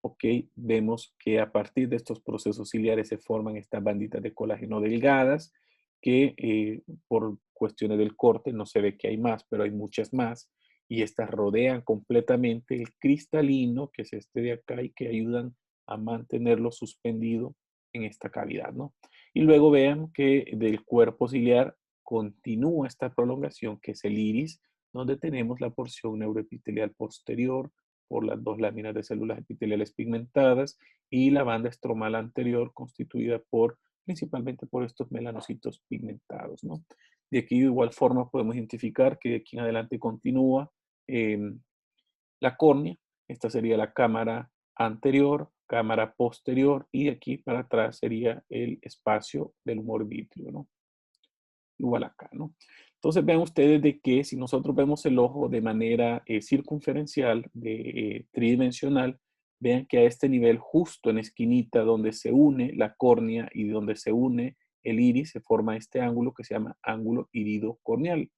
ok, vemos que a partir de estos procesos ciliares se forman estas banditas de colágeno delgadas, que por cuestiones del corte no se ve que hay más, pero hay muchas más, y estas rodean completamente el cristalino, que es este de acá, y que ayudan a mantenerlo suspendido en esta cavidad, ¿no? Y luego vean que del cuerpo ciliar continúa esta prolongación, que es el iris, donde tenemos la porción neuroepitelial posterior por las dos láminas de células epiteliales pigmentadas y la banda estromal anterior constituida principalmente por estos melanocitos pigmentados, ¿no? De aquí de igual forma podemos identificar que de aquí en adelante continúa eh, la córnea. Esta sería la cámara anterior, cámara posterior y aquí para atrás sería el espacio del humor vítreo, ¿no? Igual acá, ¿no? Entonces vean ustedes de que si nosotros vemos el ojo de manera circunferencial, tridimensional, vean que a este nivel, justo en esquinita donde se une la córnea y donde se une el iris, se forma este ángulo que se llama ángulo irido corneal.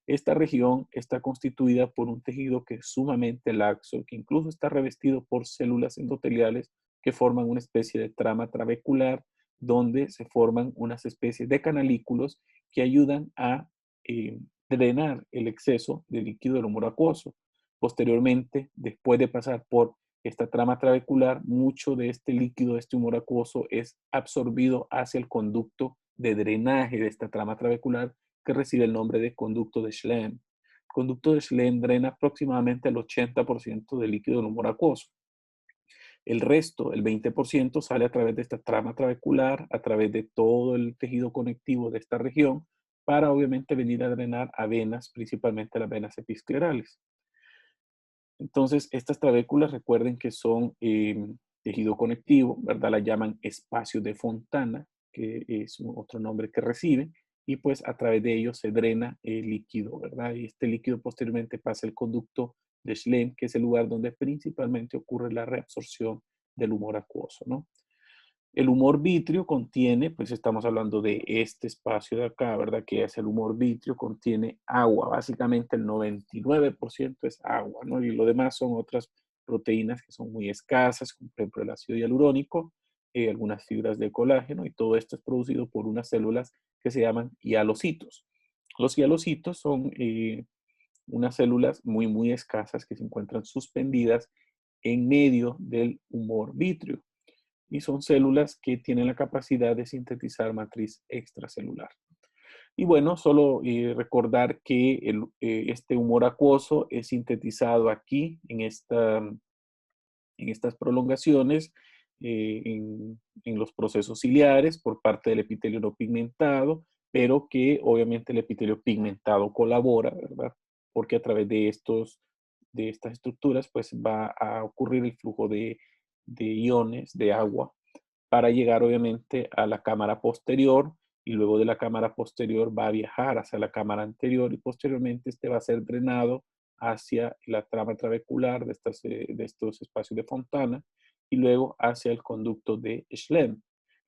Esta región está constituida por un tejido que es sumamente laxo, que incluso está revestido por células endoteliales que forman una especie de trama trabecular, donde se forman unas especies de canalículos que ayudan a drenar el exceso de líquido del humor acuoso. Posteriormente, después de pasar por esta trama trabecular, mucho de este líquido, de este humor acuoso, es absorbido hacia el conducto de drenaje de esta trama trabecular que recibe el nombre de conducto de Schlemm. El conducto de Schlemm drena aproximadamente el 80% del líquido del humor acuoso. El resto, el 20%, sale a través de esta trama trabecular, a través de todo el tejido conectivo de esta región, para obviamente venir a drenar a venas, principalmente las venas episclerales. Entonces, estas trabéculas recuerden que son tejido conectivo, ¿verdad? La llaman espacios de Fontana, que es otro nombre que recibe, y pues a través de ellos se drena el líquido, ¿verdad? Y este líquido posteriormente pasa el conducto de Schlemm, que es el lugar donde principalmente ocurre la reabsorción del humor acuoso, ¿no? El humor vítreo contiene, pues estamos hablando de este espacio de acá, ¿verdad? Que es el humor vítreo, contiene agua, básicamente el 99% es agua, ¿no? Y lo demás son otras proteínas que son muy escasas, como por ejemplo el ácido hialurónico, algunas fibras de colágeno, y todo esto es producido por unas células que se llaman hialocitos. Los hialocitos son unas células muy, muy escasas que se encuentran suspendidas en medio del humor vítreo y son células que tienen la capacidad de sintetizar matriz extracelular. Y bueno, solo recordar que este humor acuoso es sintetizado aquí en estas prolongaciones, en los procesos ciliares por parte del epitelio no pigmentado, pero que obviamente el epitelio pigmentado colabora, ¿verdad? Porque a través de estas estructuras, pues va a ocurrir el flujo de iones de agua para llegar obviamente a la cámara posterior y luego de la cámara posterior va a viajar hacia la cámara anterior y posteriormente este va a ser drenado hacia la trama trabecular de estos espacios de Fontana y luego hacia el conducto de Schlemm.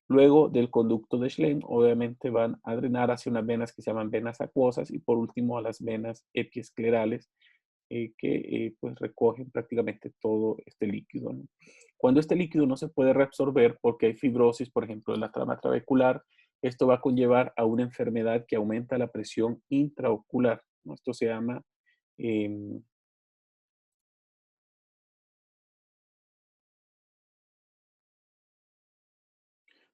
Luego del conducto de Schlemm, obviamente van a drenar hacia unas venas que se llaman venas acuosas y por último a las venas epiesclerales que pues recogen prácticamente todo este líquido, ¿no? Cuando este líquido no se puede reabsorber porque hay fibrosis, por ejemplo, en la trama trabecular, esto va a conllevar a una enfermedad que aumenta la presión intraocular, ¿no? Esto se llama, eh,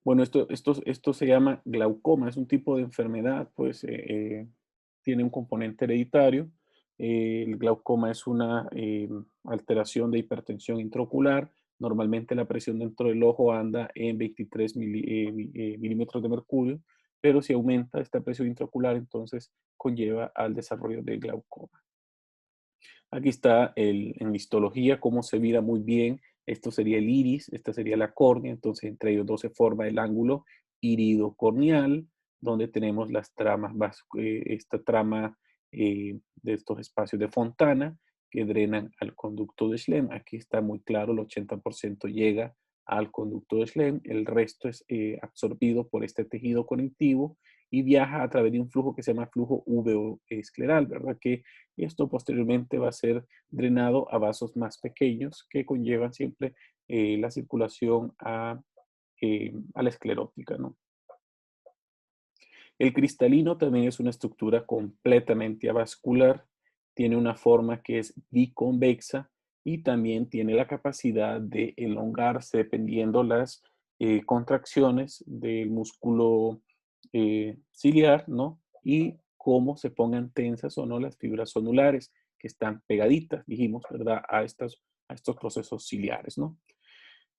bueno, esto se llama glaucoma, es un tipo de enfermedad, pues tiene un componente hereditario. El glaucoma es una alteración de hipertensión intraocular Normalmente la presión dentro del ojo anda en 23 milímetros de mercurio, pero si aumenta esta presión intraocular, entonces conlleva al desarrollo de glaucoma. Aquí está en histología cómo se mira muy bien. Esto sería el iris, esta sería la córnea, entonces entre ellos dos se forma el ángulo irido-corneal, donde tenemos las tramas, esta trama de estos espacios de Fontana que drenan al conducto de Schlemm. Aquí está muy claro, el 80% llega al conducto de Schlemm, el resto es absorbido por este tejido conectivo y viaja a través de un flujo que se llama flujo uveoescleral, ¿verdad? Que esto posteriormente va a ser drenado a vasos más pequeños que conllevan siempre la circulación a la esclerótica, ¿no? El cristalino también es una estructura completamente avascular, tiene una forma que es biconvexa y también tiene la capacidad de elongarse dependiendo las contracciones del músculo ciliar, ¿no? Y cómo se pongan tensas o no las fibras sonulares que están pegaditas, dijimos, ¿verdad? A estos procesos ciliares, ¿no?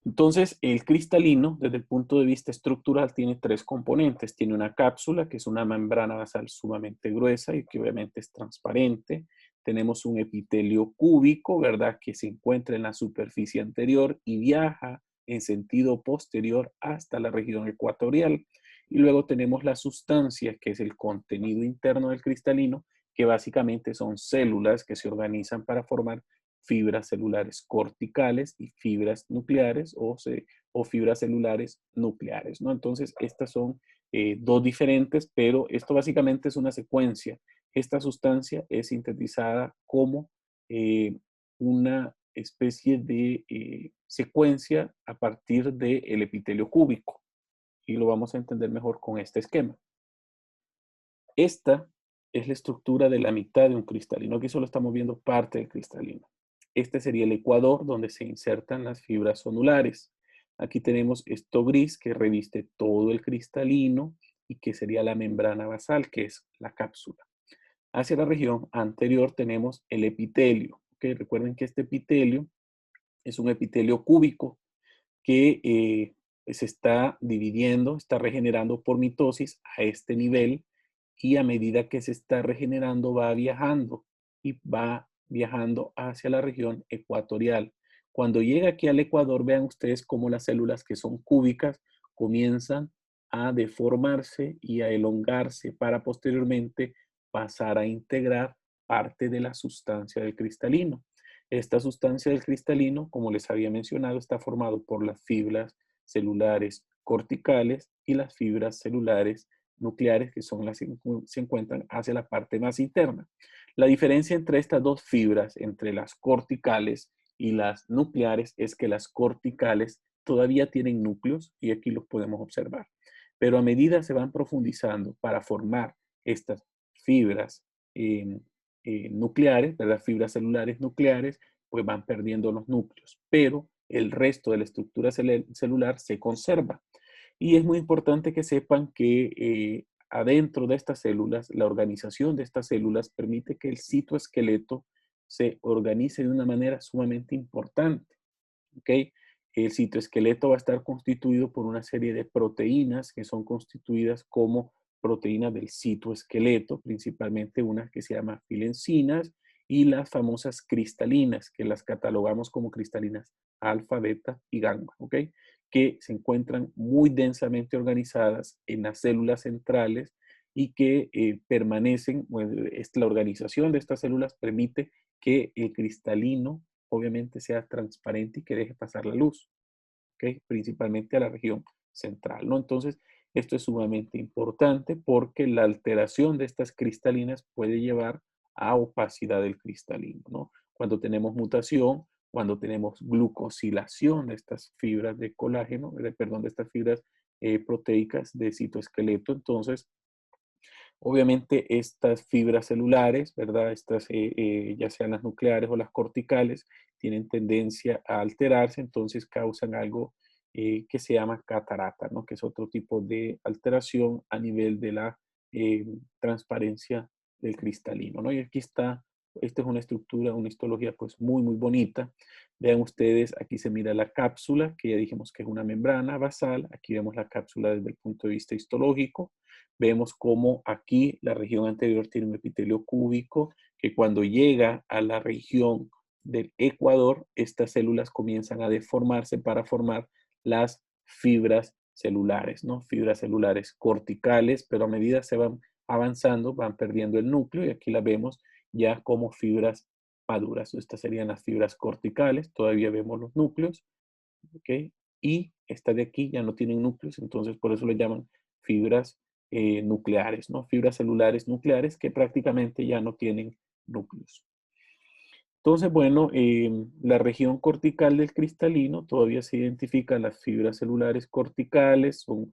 Entonces, el cristalino, desde el punto de vista estructural, tiene tres componentes. Tiene una cápsula, que es una membrana basal sumamente gruesa y que obviamente es transparente. Tenemos un epitelio cúbico, ¿verdad?, que se encuentra en la superficie anterior y viaja en sentido posterior hasta la región ecuatorial. Y luego tenemos la sustancia, que es el contenido interno del cristalino, que básicamente son células que se organizan para formar fibras celulares corticales y fibras nucleares o fibras celulares nucleares, ¿no? Entonces, estas son dos diferentes, pero esto básicamente es una secuencia. Esta sustancia es sintetizada como una especie de secuencia a partir del epitelio cúbico y lo vamos a entender mejor con este esquema. Esta es la estructura de la mitad de un cristalino. Aquí solo estamos viendo parte del cristalino. Este sería el ecuador donde se insertan las fibras sonulares. Aquí tenemos esto gris que reviste todo el cristalino y que sería la membrana basal, que es la cápsula. Hacia la región anterior tenemos el epitelio. ¿Okay? Recuerden que este epitelio es un epitelio cúbico que se está dividiendo, está regenerando por mitosis a este nivel y a medida que se está regenerando va viajando y va viajando hacia la región ecuatorial. Cuando llega aquí al ecuador, vean ustedes cómo las células que son cúbicas comienzan a deformarse y a elongarse para posteriormente pasar a integrar parte de la sustancia del cristalino. Esta sustancia del cristalino, como les había mencionado, está formado por las fibras celulares corticales y las fibras celulares nucleares, que son las que se encuentran hacia la parte más interna. La diferencia entre estas dos fibras, entre las corticales y las nucleares, es que las corticales todavía tienen núcleos y aquí los podemos observar. Pero a medida se van profundizando para formar estas fibras nucleares, ¿verdad? Fibras celulares nucleares, pues van perdiendo los núcleos, pero el resto de la estructura celular se conserva. Y es muy importante que sepan que adentro de estas células, la organización de estas células permite que el citoesqueleto se organice de una manera sumamente importante. ¿Okay? El citoesqueleto va a estar constituido por una serie de proteínas que son constituidas como proteínas del citoesqueleto, principalmente unas que se llaman filencinas y las famosas cristalinas, que las catalogamos como cristalinas alfa, beta y gamma, ¿ok? Que se encuentran muy densamente organizadas en las células centrales y que permanecen, bueno, la organización de estas células permite que el cristalino obviamente sea transparente y que deje pasar la luz, ¿ok? Principalmente a la región central, ¿no? Entonces, esto es sumamente importante porque la alteración de estas cristalinas puede llevar a opacidad del cristalino, ¿no? Cuando tenemos mutación, cuando tenemos glucosilación de estas fibras de colágeno, perdón, de estas fibras proteicas de citoesqueleto, entonces obviamente estas fibras celulares, ¿verdad? Estas, ya sean las nucleares o las corticales, tienen tendencia a alterarse, entonces causan algo que se llama catarata, ¿no? Que es otro tipo de alteración a nivel de la transparencia del cristalino, ¿no? Y aquí está Esta es una estructura, una histología pues muy bonita. Vean ustedes, aquí se mira la cápsula, que ya dijimos que es una membrana basal. Aquí vemos la cápsula desde el punto de vista histológico. Vemos cómo aquí la región anterior tiene un epitelio cúbico, que cuando llega a la región del ecuador, estas células comienzan a deformarse para formar las fibras celulares, ¿no? Fibras celulares corticales, pero a medida se van avanzando, van perdiendo el núcleo y aquí la vemos ya como fibras maduras. Estas serían las fibras corticales, todavía vemos los núcleos, ¿ok? Y esta de aquí ya no tienen núcleos, entonces por eso le llaman fibras nucleares, ¿no? Fibras celulares nucleares que prácticamente ya no tienen núcleos. Entonces, bueno, la región cortical del cristalino todavía se identifica las fibras celulares corticales, son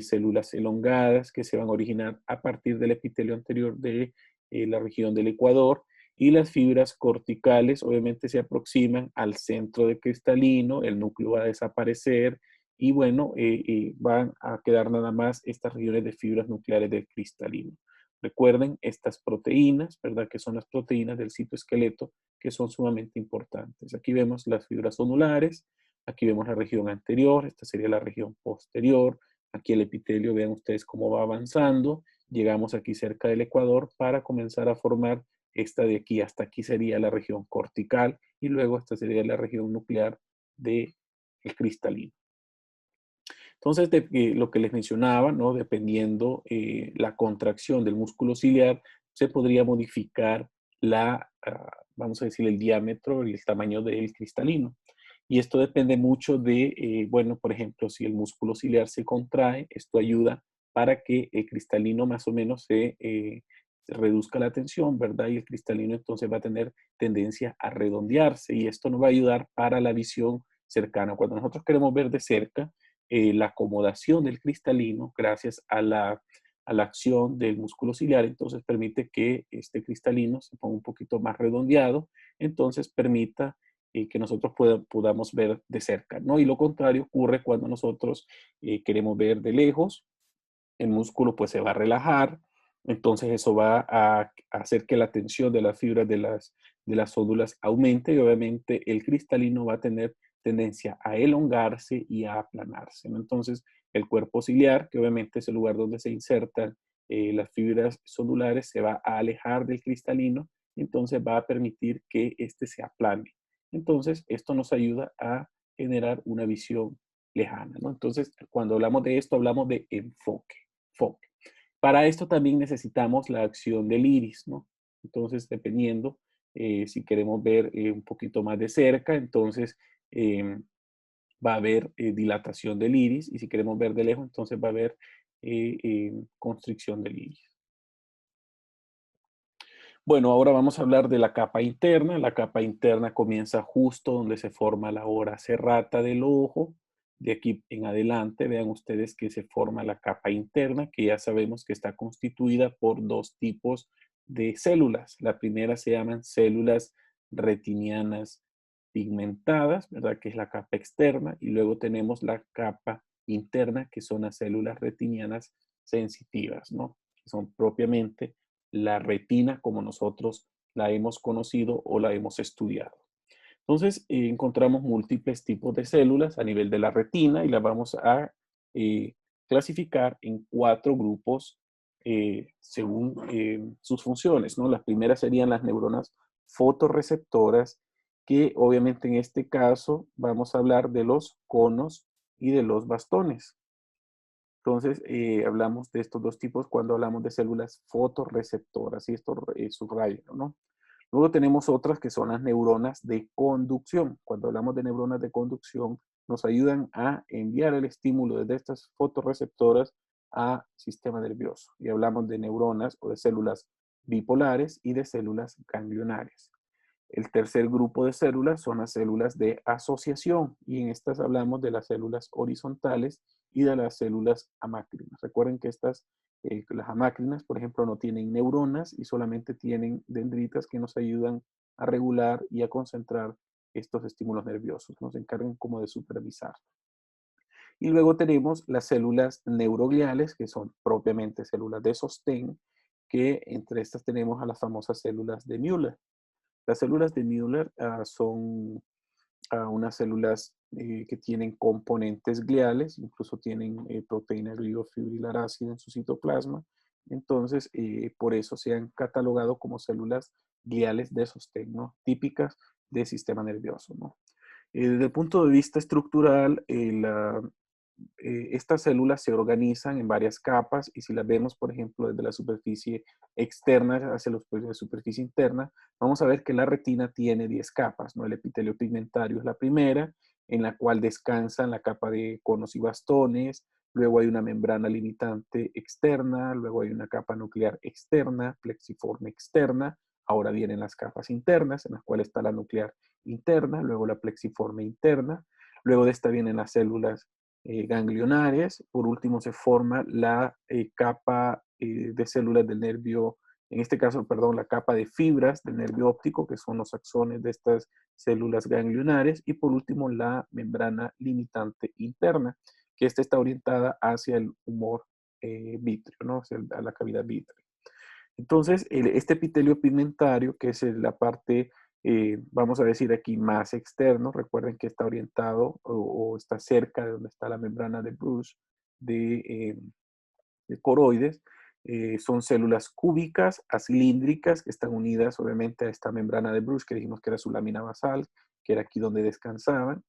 células elongadas que se van a originar a partir del epitelio anterior de la región del ecuador, y las fibras corticales obviamente se aproximan al centro del cristalino, el núcleo va a desaparecer y bueno, van a quedar nada más estas regiones de fibras nucleares del cristalino. Recuerden estas proteínas, ¿verdad? Que son las proteínas del citoesqueleto que son sumamente importantes. Aquí vemos las fibras onulares, aquí vemos la región anterior, esta sería la región posterior, aquí el epitelio, vean ustedes cómo va avanzando, llegamos aquí cerca del ecuador para comenzar a formar esta de aquí, hasta aquí sería la región cortical y luego esta sería la región nuclear del cristalino. Entonces, lo que les mencionaba, ¿no? Dependiendo la contracción del músculo ciliar, se podría modificar vamos a decir, el diámetro y el tamaño del cristalino. Y esto depende mucho de, bueno, por ejemplo, si el músculo ciliar se contrae, esto ayuda para que el cristalino más o menos se reduzca la tensión, ¿verdad? Y el cristalino entonces va a tener tendencia a redondearse y esto nos va a ayudar para la visión cercana. Cuando nosotros queremos ver de cerca, la acomodación del cristalino, gracias a la acción del músculo ciliar, entonces permite que este cristalino se ponga un poquito más redondeado, entonces permita que nosotros podamos ver de cerca, ¿no? Y lo contrario ocurre cuando nosotros queremos ver de lejos, el músculo pues se va a relajar, entonces eso va a hacer que la tensión de las fibras de las células aumente y obviamente el cristalino va a tener tendencia a elongarse y a aplanarse, ¿no? Entonces el cuerpo ciliar, que obviamente es el lugar donde se insertan las fibras celulares, se va a alejar del cristalino, entonces va a permitir que éste se aplane. Entonces esto nos ayuda a generar una visión lejana, ¿no? Entonces cuando hablamos de esto hablamos de enfoque. Para esto también necesitamos la acción del iris, ¿no? Entonces, dependiendo, si queremos ver un poquito más de cerca, entonces va a haber dilatación del iris y si queremos ver de lejos, entonces va a haber constricción del iris. Bueno, ahora vamos a hablar de la capa interna. La capa interna comienza justo donde se forma la hora serrata del ojo. De aquí en adelante, vean ustedes que se forma la capa interna, que ya sabemos que está constituida por dos tipos de células. La primera se llaman células retinianas pigmentadas, ¿verdad? Que es la capa externa. Y luego tenemos la capa interna, que son las células retinianas sensitivas, ¿no? Que son propiamente la retina como nosotros la hemos conocido o la hemos estudiado. Entonces, encontramos múltiples tipos de células a nivel de la retina y las vamos a clasificar en cuatro grupos según sus funciones, ¿no? Las primeras serían las neuronas fotorreceptoras, que obviamente en este caso vamos a hablar de los conos y de los bastones. Entonces, hablamos de estos dos tipos cuando hablamos de células fotorreceptoras y esto subrayo, ¿no? Luego tenemos otras que son las neuronas de conducción. Cuando hablamos de neuronas de conducción, nos ayudan a enviar el estímulo desde estas fotorreceptoras al sistema nervioso. Y hablamos de neuronas o de células bipolares y de células ganglionares. El tercer grupo de células son las células de asociación y en estas hablamos de las células horizontales y de las células amácrinas. Recuerden que las amácrinas, por ejemplo, no tienen neuronas y solamente tienen dendritas que nos ayudan a regular y a concentrar estos estímulos nerviosos, nos encargan como de supervisar. Y luego tenemos las células neurogliales, que son propiamente células de sostén, que entre estas tenemos a las famosas células de Müller. Las células de Müller son unas células que tienen componentes gliales, incluso tienen proteína glicofibrilar ácida en su citoplasma. Entonces, por eso se han catalogado como células gliales de sostén, ¿no? Típicas del sistema nervioso, ¿no? Desde el punto de vista estructural, estas células se organizan en varias capas y si las vemos, por ejemplo, desde la superficie externa hacia la superficie interna, vamos a ver que la retina tiene 10 capas, ¿no? El epitelio pigmentario es la primera, en la cual descansan la capa de conos y bastones, luego hay una membrana limitante externa, luego hay una capa nuclear externa, plexiforme externa, ahora vienen las capas internas, en las cuales está la nuclear interna, luego la plexiforme interna, luego de esta vienen las células ganglionares. Por último, se forma la capa de células del nervio, en este caso, perdón, la capa de fibras del nervio óptico, que son los axones de estas células ganglionares. Y por último, la membrana limitante interna, que esta está orientada hacia el humor vítreo, ¿no? A la cavidad vítrea. Entonces, este epitelio pigmentario, que es la parte, vamos a decir aquí, más externo, recuerden que está orientado o está cerca de donde está la membrana de Bruch de coroides, son células cúbicas, acilíndricas, que están unidas obviamente a esta membrana de Bruch, que dijimos que era su lámina basal, que era aquí donde descansaban.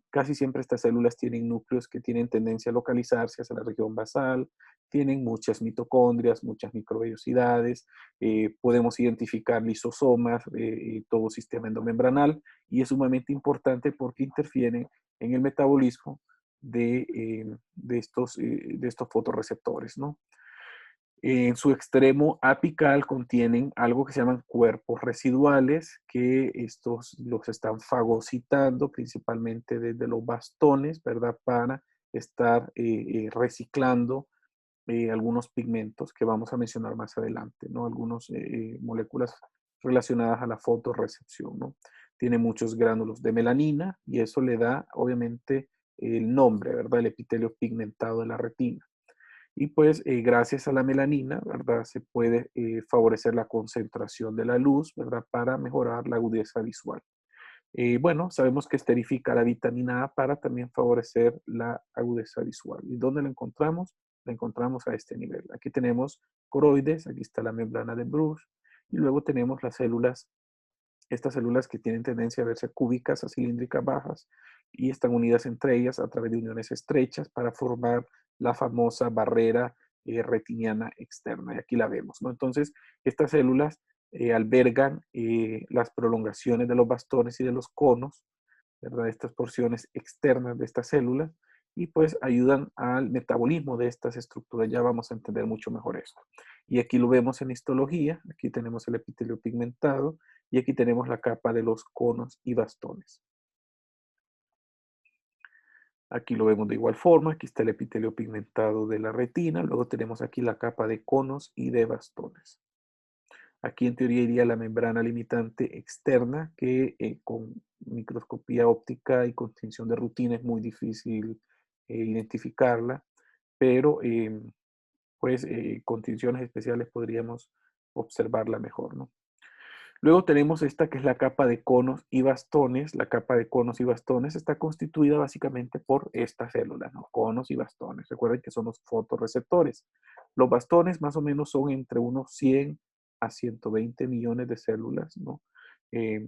Casi siempre estas células tienen núcleos que tienen tendencia a localizarse hacia la región basal, tienen muchas mitocondrias, muchas microvellosidades, podemos identificar lisosomas, todo sistema endomembranal, y es sumamente importante porque interfieren en el metabolismo de estos fotorreceptores, ¿no? En su extremo apical contienen algo que se llaman cuerpos residuales, que estos los están fagocitando principalmente desde los bastones, ¿verdad? Para estar reciclando algunos pigmentos que vamos a mencionar más adelante, ¿no? Algunas moléculas relacionadas a la fotorrecepción, ¿no? Tiene muchos gránulos de melanina y eso le da, obviamente, el nombre, ¿verdad? El epitelio pigmentado de la retina. Y pues gracias a la melanina, ¿verdad? Se puede favorecer la concentración de la luz, ¿verdad? Para mejorar la agudeza visual. Bueno, sabemos que esterifica la vitamina A para también favorecer la agudeza visual. ¿Y dónde la encontramos? La encontramos a este nivel. Aquí tenemos coroides, aquí está la membrana de Bruch, y luego tenemos las células, estas células que tienen tendencia a verse cúbicas, a cilíndricas bajas, y están unidas entre ellas a través de uniones estrechas para formar la famosa barrera retiniana externa. Y aquí la vemos, ¿no? Entonces, estas células albergan las prolongaciones de los bastones y de los conos, ¿verdad? Estas porciones externas de estas células, y pues ayudan al metabolismo de estas estructuras. Ya vamos a entender mucho mejor esto. Y aquí lo vemos en histología, aquí tenemos el epitelio pigmentado y aquí tenemos la capa de los conos y bastones. Aquí lo vemos de igual forma, aquí está el epitelio pigmentado de la retina, luego tenemos aquí la capa de conos y de bastones. Aquí en teoría iría la membrana limitante externa, que con microscopía óptica y con tinción de rutina es muy difícil identificarla, pero pues con tinciones especiales podríamos observarla mejor, ¿no? Luego tenemos esta que es la capa de conos y bastones. La capa de conos y bastones está constituida básicamente por estas células, ¿no? Conos y bastones. Recuerden que son los fotorreceptores. Los bastones más o menos son entre unos 100 a 120 millones de células, ¿no? Eh,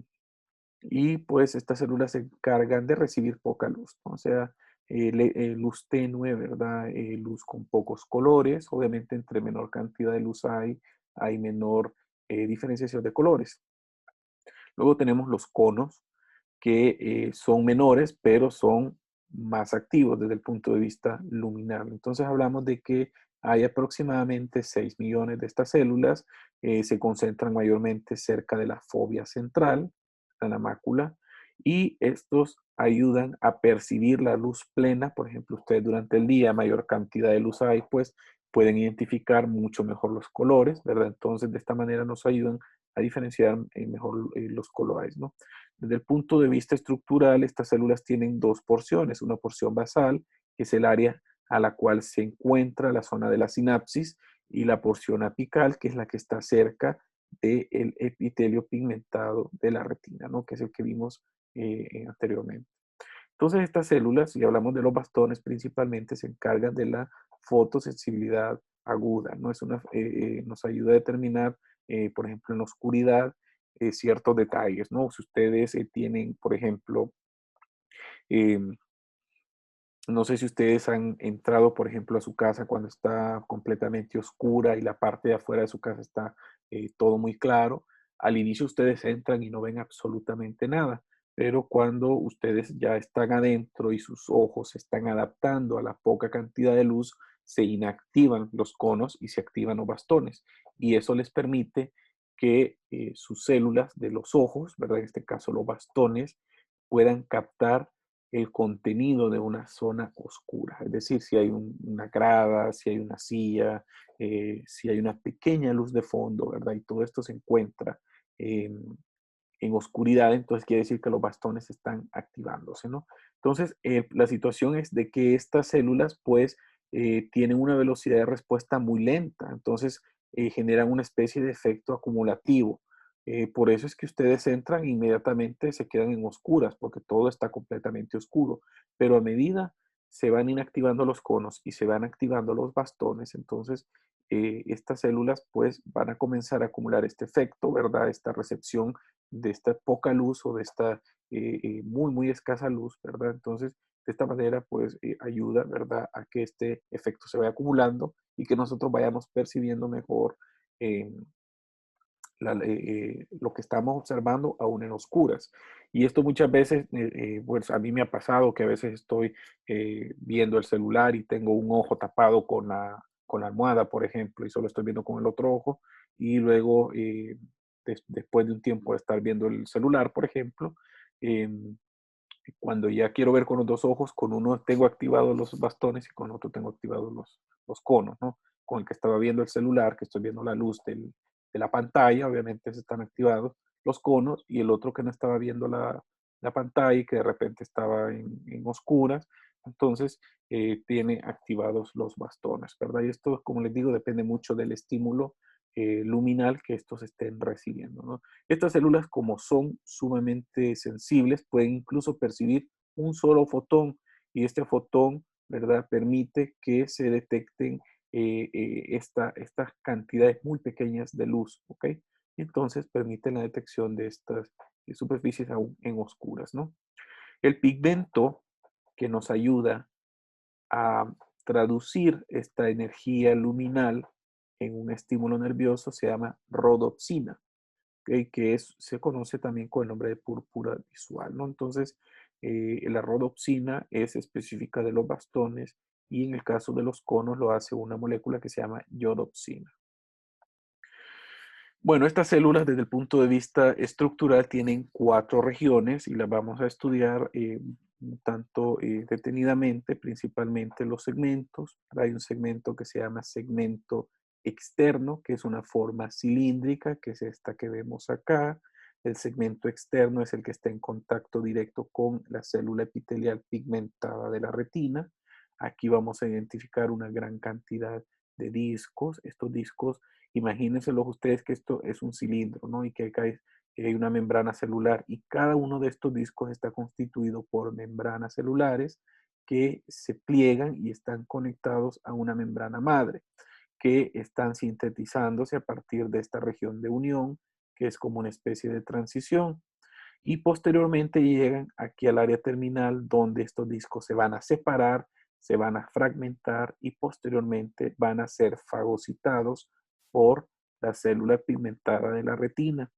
y pues estas células se encargan de recibir poca luz, ¿no? O sea, luz tenue, ¿verdad? Luz con pocos colores. Obviamente entre menor cantidad de luz hay menor diferenciación de colores. Luego tenemos los conos, que son menores, pero son más activos desde el punto de vista luminal. Entonces hablamos de que hay aproximadamente 6 millones de estas células, se concentran mayormente cerca de la fóvea central, de la mácula, y estos ayudan a percibir la luz plena. Por ejemplo, ustedes durante el día, mayor cantidad de luz hay, pues pueden identificar mucho mejor los colores, ¿verdad? Entonces, de esta manera nos ayudan a diferenciar mejor los colores, ¿no? Desde el punto de vista estructural, estas células tienen dos porciones, una porción basal, que es el área a la cual se encuentra la zona de la sinapsis, y la porción apical, que es la que está cerca del epitelio pigmentado de la retina, ¿no? Que es el que vimos anteriormente. Entonces estas células, si hablamos de los bastones principalmente, se encargan de la fotosensibilidad aguda, ¿no? Nos ayuda a determinar, por ejemplo, en la oscuridad, ciertos detalles, ¿no? Si ustedes tienen, por ejemplo, eh, no sé si ustedes han entrado, por ejemplo, a su casa cuando está completamente oscura y la parte de afuera de su casa está todo muy claro. Al inicio ustedes entran y no ven absolutamente nada, pero cuando ustedes ya están adentro y sus ojos se están adaptando a la poca cantidad de luz, se inactivan los conos y se activan los bastones. Y eso les permite que sus células de los ojos, ¿verdad? En este caso los bastones, puedan captar el contenido de una zona oscura. Es decir, si hay una grada, si hay una silla, si hay una pequeña luz de fondo, ¿verdad? Y todo esto se encuentra en oscuridad, entonces quiere decir que los bastones están activándose, ¿no? Entonces, la situación es de que estas células, pues, tienen una velocidad de respuesta muy lenta, entonces generan una especie de efecto acumulativo. Por eso es que ustedes entran e inmediatamente se quedan en oscuras, porque todo está completamente oscuro, pero a medida se van inactivando los conos y se van activando los bastones, entonces estas células pues van a comenzar a acumular este efecto, ¿verdad? Esta recepción de esta poca luz o de esta muy, muy escasa luz, ¿verdad? Entonces, de esta manera, pues ayuda, ¿verdad?, a que este efecto se vaya acumulando y que nosotros vayamos percibiendo mejor eh, lo que estamos observando aún en oscuras. Y esto muchas veces, pues a mí me ha pasado que a veces estoy viendo el celular y tengo un ojo tapado con la almohada, por ejemplo, y solo estoy viendo con el otro ojo, y luego, después de un tiempo de estar viendo el celular, por ejemplo, em, cuando ya quiero ver con los dos ojos, con uno tengo activados los bastones y con otro tengo activados los conos, ¿no? Con el que estaba viendo el celular, que estoy viendo la luz de la pantalla, obviamente se están activados los conos, y el otro que no estaba viendo la pantalla y que de repente estaba en oscuras, entonces tiene activados los bastones, ¿verdad? Y esto, como les digo, depende mucho del estímulo luminal que estos estén recibiendo, ¿no? Estas células, como son sumamente sensibles, pueden incluso percibir un solo fotón, y este fotón, ¿verdad?, permite que se detecten estas cantidades muy pequeñas de luz, ¿ok? Entonces permite la detección de estas superficies aún en oscuras, ¿no? El pigmento que nos ayuda a traducir esta energía luminal en un estímulo nervioso se llama rodopsina, que se conoce también con el nombre de púrpura visual, ¿no? Entonces, la rodopsina es específica de los bastones y en el caso de los conos lo hace una molécula que se llama iodopsina. Bueno, estas células desde el punto de vista estructural tienen cuatro regiones y las vamos a estudiar un tanto detenidamente, principalmente los segmentos. Hay un segmento que se llama segmento externo, que es una forma cilíndrica, que es esta que vemos acá. El segmento externo es el que está en contacto directo con la célula epitelial pigmentada de la retina. Aquí vamos a identificar una gran cantidad de discos. Estos discos, imagínenselos ustedes que esto es un cilindro, ¿no? Y que acá hay una membrana celular y cada uno de estos discos está constituido por membranas celulares que se pliegan y están conectados a una membrana madre que están sintetizándose a partir de esta región de unión, que es como una especie de transición. Y posteriormente llegan aquí al área terminal donde estos discos se van a separar, se van a fragmentar y posteriormente van a ser fagocitados por la célula pigmentada de la retina.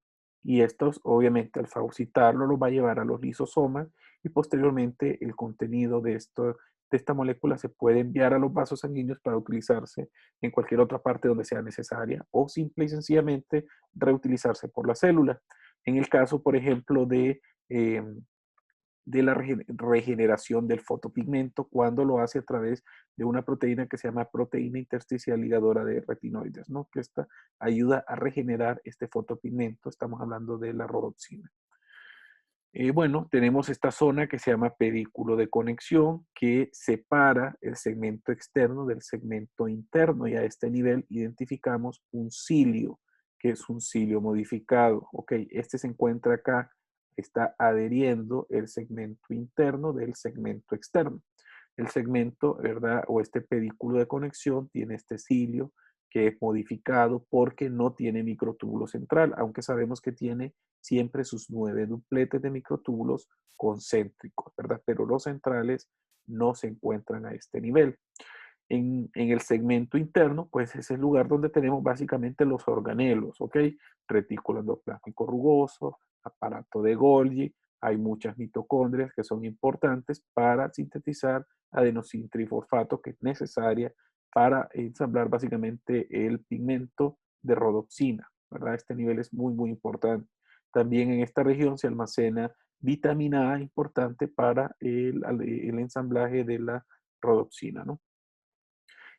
Y estos, obviamente, al fagocitarlo, los va a llevar a los lisosomas y posteriormente el contenido de esta molécula se puede enviar a los vasos sanguíneos para utilizarse en cualquier otra parte donde sea necesaria o simple y sencillamente reutilizarse por la célula. En el caso, por ejemplo, de la regeneración del fotopigmento, cuando lo hace a través de una proteína que se llama proteína intersticial ligadora de retinoides, ¿no? Que esta ayuda a regenerar este fotopigmento. Estamos hablando de la rodopsina. Bueno, tenemos esta zona que se llama pedículo de conexión que separa el segmento externo del segmento interno y a este nivel identificamos un cilio. que es un cilio modificado. Ok, este se encuentra acá, está adheriendo el segmento interno del segmento externo. El segmento, ¿verdad? O este pedículo de conexión tiene este cilio que es modificado porque no tiene microtúbulo central, aunque sabemos que tiene siempre sus 9 dupletes de microtúbulos concéntricos, ¿verdad? Pero los centrales no se encuentran a este nivel. En el segmento interno, pues es el lugar donde tenemos básicamente los organelos, ¿ok? Retículo endoplásmico rugoso, aparato de Golgi, hay muchas mitocondrias que son importantes para sintetizar adenosina trifosfato, que es necesaria para ensamblar básicamente el pigmento de rodopsina, ¿verdad? Este nivel es muy, muy importante. También en esta región se almacena vitamina A importante para el ensamblaje de la rodopsina, ¿no?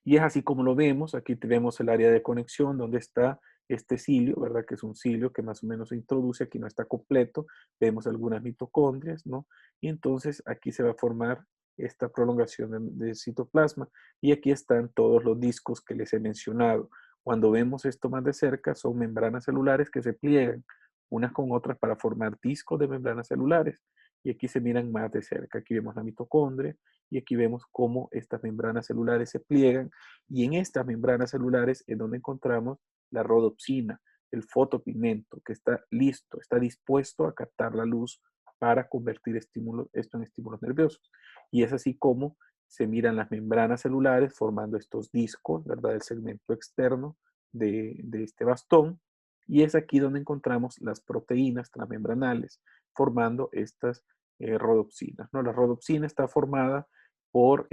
Y es así como lo vemos. Aquí tenemos el área de conexión donde está este cilio, ¿verdad? Que es un cilio que más o menos se introduce, aquí no está completo. Vemos algunas mitocondrias, ¿no? Y entonces aquí se va a formar esta prolongación del citoplasma. Y aquí están todos los discos que les he mencionado. Cuando vemos esto más de cerca, son membranas celulares que se pliegan unas con otras para formar discos de membranas celulares. Y aquí se miran más de cerca. Aquí vemos la mitocondria y aquí vemos cómo estas membranas celulares se pliegan y en estas membranas celulares es donde encontramos la rodopsina, el fotopigmento, que está listo, está dispuesto a captar la luz para convertir esto en estímulos nerviosos. Y es así como se miran las membranas celulares formando estos discos, ¿verdad? El segmento externo de este bastón. Y es aquí donde encontramos las proteínas transmembranales formando estas rodopsinas, ¿no? La rodopsina está formada por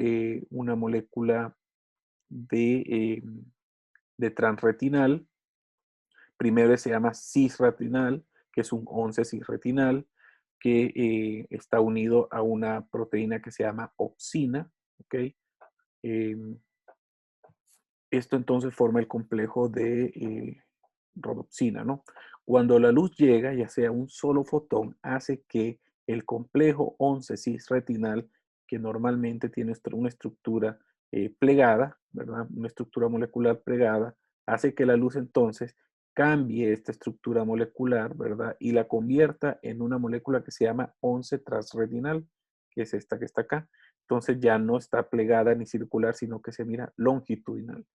una molécula de, de transretinal. Primero se llama cisretinal, que es un 11 cisretinal, que está unido a una proteína que se llama opsina. ¿Okay? Eh, Esto entonces forma el complejo de rodopsina, ¿no? Cuando la luz llega, ya sea un solo fotón, hace que el complejo 11 cisretinal, que normalmente tiene una estructura plegada, ¿verdad? Una estructura molecular plegada, hace que la luz entonces cambie esta estructura molecular, ¿verdad? Y la convierta en una molécula que se llama 11 transretinal, que es esta que está acá. Entonces ya no está plegada ni circular, sino que se mira longitudinal.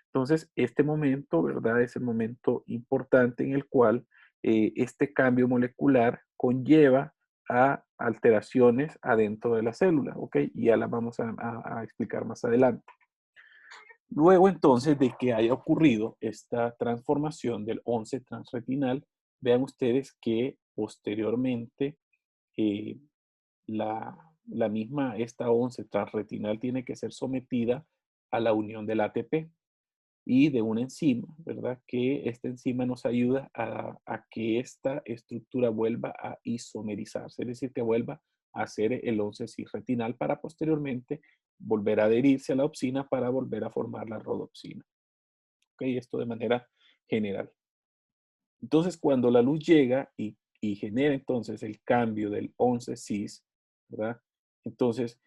Entonces, este momento, ¿verdad? Es el momento importante en el cual este cambio molecular conlleva a alteraciones adentro de la célula, ¿ok? Y ya las vamos a explicar más adelante. Luego, entonces, de que haya ocurrido esta transformación del 11 transretinal, vean ustedes que posteriormente eh, la misma, esta 11 transretinal tiene que ser sometida a la unión del ATP y de una enzima, ¿verdad? Que esta enzima nos ayuda a que esta estructura vuelva a isomerizarse, es decir, que vuelva a ser el 11-cis-retinal para posteriormente volver a adherirse a la opsina para volver a formar la rodopsina. ¿Ok? Esto de manera general. Entonces, cuando la luz llega y genera entonces el cambio del 11-cis, ¿verdad? Entonces,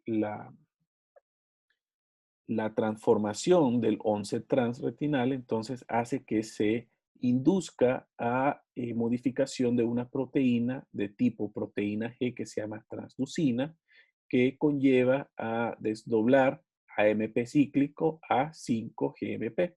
la, la transformación del 11 transretinal entonces hace que se induzca a modificación de una proteína de tipo proteína G que se llama transducina, que conlleva a desdoblar AMP cíclico a 5-GMP,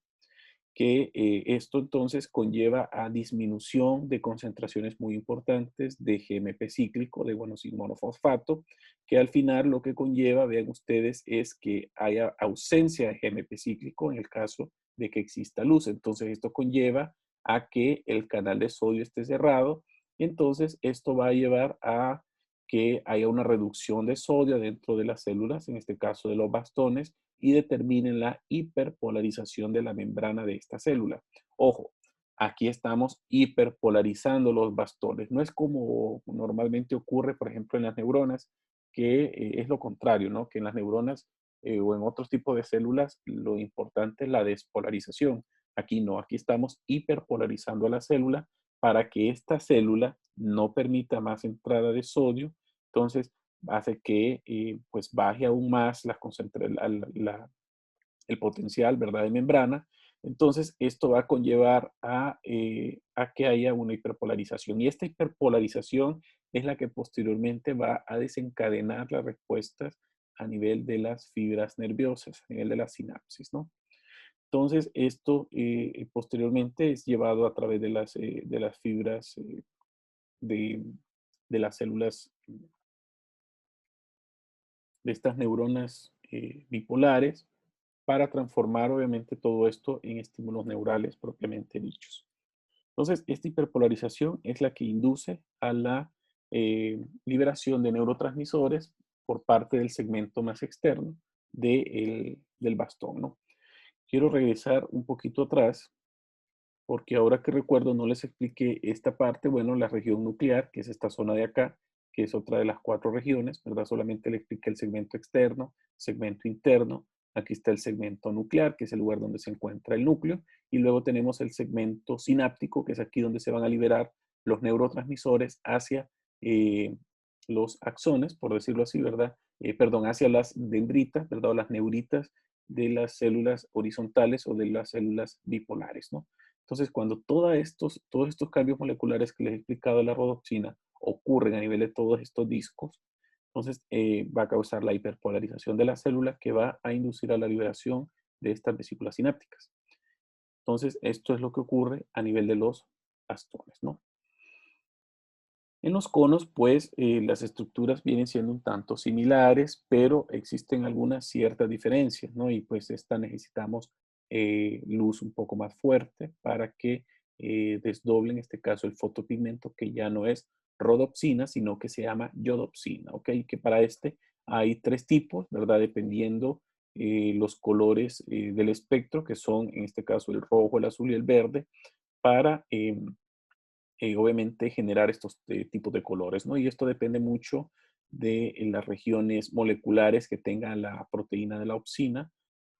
que esto entonces conlleva a disminución de concentraciones muy importantes de GMP cíclico, de guanosina monofosfato, que al final lo que conlleva, vean ustedes, es que haya ausencia de GMP cíclico en el caso de que exista luz. Entonces esto conlleva a que el canal de sodio esté cerrado. Entonces esto va a llevar a que haya una reducción de sodio dentro de las células, en este caso de los bastones, y determinen la hiperpolarización de la membrana de esta célula. Ojo, aquí estamos hiperpolarizando los bastones. No es como normalmente ocurre, por ejemplo, en las neuronas, que es lo contrario, ¿no? Que en las neuronas o en otros tipos de células, lo importante es la despolarización. Aquí no, aquí estamos hiperpolarizando a la célula para que esta célula no permita más entrada de sodio. Entonces, hace que pues baje aún más el potencial, ¿verdad?, de membrana, Entonces, esto va a conllevar a que haya una hiperpolarización. Y esta hiperpolarización es la que posteriormente va a desencadenar las respuestas a nivel de las fibras nerviosas, a nivel de la sinapsis, ¿no? Entonces, esto posteriormente es llevado a través de las fibras de, de las células, de estas neuronas bipolares, para transformar obviamente todo esto en estímulos neurales propiamente dichos. Entonces, esta hiperpolarización es la que induce a la liberación de neurotransmisores por parte del segmento más externo del bastón, ¿no? Quiero regresar un poquito atrás, porque ahora que recuerdo no les expliqué esta parte, bueno, la región nuclear, que es esta zona de acá, que es otra de las 4 regiones, ¿verdad? Solamente le expliqué el segmento externo, segmento interno. Aquí está el segmento nuclear, que es el lugar donde se encuentra el núcleo, y luego tenemos el segmento sináptico, que es aquí donde se van a liberar los neurotransmisores hacia eh, los axones, por decirlo así, ¿verdad? Perdón, hacia las dendritas, ¿verdad? O las neuritas de las células horizontales o de las células bipolares, ¿no? Entonces, cuando todos estos cambios moleculares que les he explicado de la rodoxina ocurren a nivel de todos estos discos, entonces va a causar la hiperpolarización de la célula que va a inducir a la liberación de estas vesículas sinápticas. Entonces, esto es lo que ocurre a nivel de los bastones, ¿no? En los conos, pues, las estructuras vienen siendo un tanto similares, pero existen algunas ciertas diferencias, ¿no? Y pues esta necesitamos luz un poco más fuerte para que desdoble, en este caso, el fotopigmento, que ya no es rodopsina, sino que se llama iodopsina, ¿ok? Que para este hay 3 tipos, ¿verdad? Dependiendo los colores del espectro, que son, en este caso, el rojo, el azul y el verde, para obviamente generar estos tipos de colores, ¿no? Y esto depende mucho de las regiones moleculares que tenga la proteína de la opsina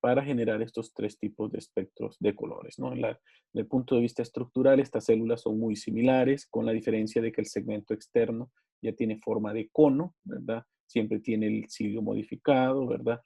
para generar estos 3 tipos de espectros de colores, ¿no? Desde el punto de vista estructural, estas células son muy similares, con la diferencia de que el segmento externo ya tiene forma de cono, ¿verdad? Siempre tiene el cirio modificado, ¿verdad?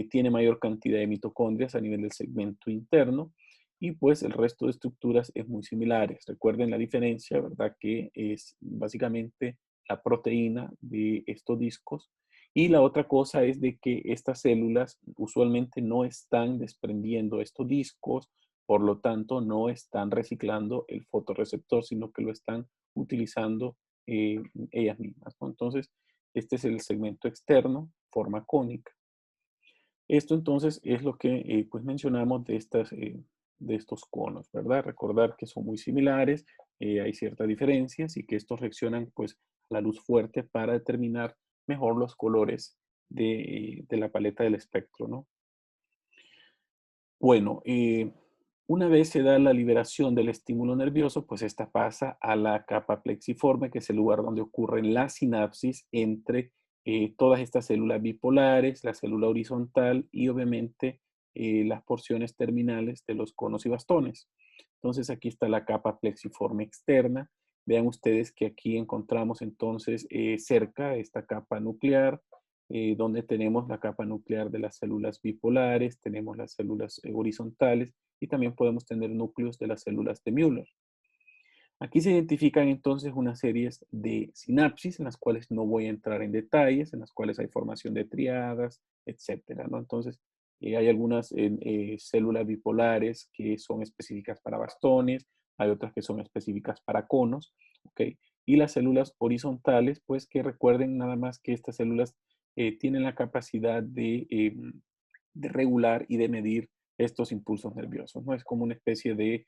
Tiene mayor cantidad de mitocondrias a nivel del segmento interno, y pues el resto de estructuras es muy similares. Recuerden la diferencia, ¿verdad? Que es básicamente la proteína de estos discos. Y la otra cosa es de que estas células usualmente no están desprendiendo estos discos, por lo tanto no están reciclando el fotorreceptor, sino que lo están utilizando ellas mismas, ¿no? Entonces, este es el segmento externo, forma cónica. Esto entonces es lo que pues mencionamos de estos conos, ¿verdad? Recordar que son muy similares, hay ciertas diferencias y que estos reaccionan pues a la luz fuerte para determinar mejor los colores de la paleta del espectro, ¿no? Bueno, una vez se da la liberación del estímulo nervioso, pues esta pasa a la capa plexiforme, que es el lugar donde ocurren las sinapsis entre todas estas células bipolares, la célula horizontal y obviamente las porciones terminales de los conos y bastones. Entonces aquí está la capa plexiforme externa. Vean ustedes que aquí encontramos entonces cerca esta capa nuclear, donde tenemos la capa nuclear de las células bipolares, tenemos las células horizontales y también podemos tener núcleos de las células de Müller. Aquí se identifican entonces una serie de sinapsis en las cuales no voy a entrar en detalles, en las cuales hay formación de triadas, etcétera, ¿no? Entonces, hay algunas células bipolares que son específicas para bastones, hay otras que son específicas para conos, ¿ok? Y las células horizontales, pues que recuerden nada más que estas células tienen la capacidad de regular y de medir estos impulsos nerviosos, ¿no? Es como una especie de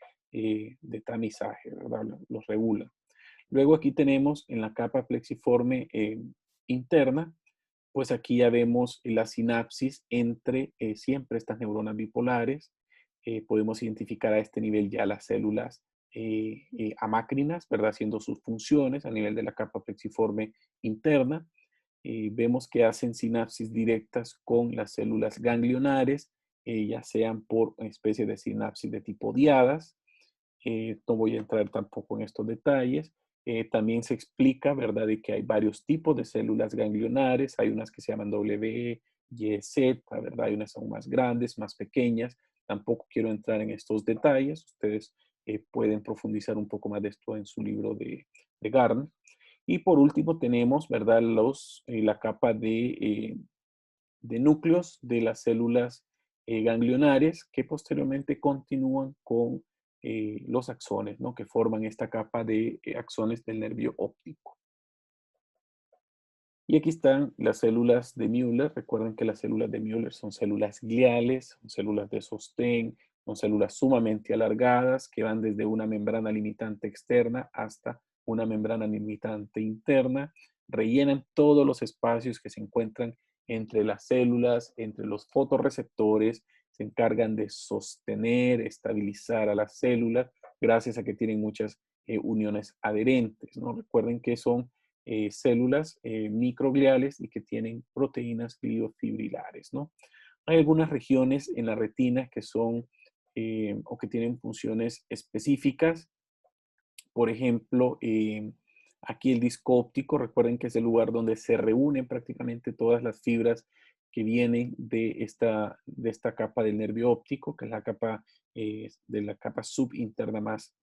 tamizaje, ¿verdad? Los regula. Luego aquí tenemos en la capa plexiforme interna, pues aquí ya vemos la sinapsis entre siempre estas neuronas bipolares. Podemos identificar a este nivel ya las células amácrinas, ¿verdad? Haciendo sus funciones a nivel de la capa plexiforme interna. Vemos que hacen sinapsis directas con las células ganglionares, ya sean por especie de sinapsis de tipo diadas. No voy a entrar tampoco en estos detalles. También se explica, ¿verdad?, de que hay varios tipos de células ganglionares. Hay unas que se llaman W, Y, Z, ¿verdad? Hay unas que son más grandes, más pequeñas. tampoco quiero entrar en estos detalles. Ustedes pueden profundizar un poco más de esto en su libro de Gardner. Y por último tenemos, ¿verdad? La capa de núcleos de las células ganglionares que posteriormente continúan con los axones, ¿no? Que forman esta capa de axones del nervio óptico. Y aquí están las células de Müller. Recuerden que las células de Müller son células gliales, son células de sostén, son células sumamente alargadas que van desde una membrana limitante externa hasta una membrana limitante interna. Rellenan todos los espacios que se encuentran entre las células, entre los fotorreceptores. Se encargan de sostener, estabilizar a las células gracias a que tienen muchas uniones adherentes, ¿no? Recuerden que son células microgliales y que tienen proteínas gliofibrilares, ¿no? Hay algunas regiones en la retina que son o que tienen funciones específicas. Por ejemplo, aquí el disco óptico, recuerden que es el lugar donde se reúnen prácticamente todas las fibras que vienen de esta capa del nervio óptico, que es la capa de la capa subinterna más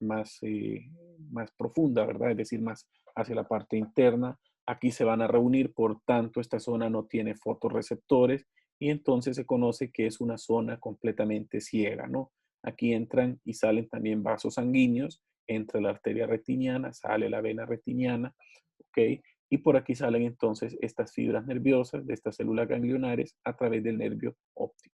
profunda, ¿verdad? Es decir, más hacia la parte interna. Aquí se van a reunir, por tanto, esta zona no tiene fotorreceptores y entonces se conoce que es una zona completamente ciega, ¿no? Aquí entran y salen también vasos sanguíneos, entra la arteria retiniana, sale la vena retiniana, ¿ok? Y por aquí salen entonces estas fibras nerviosas de estas células ganglionares a través del nervio óptico.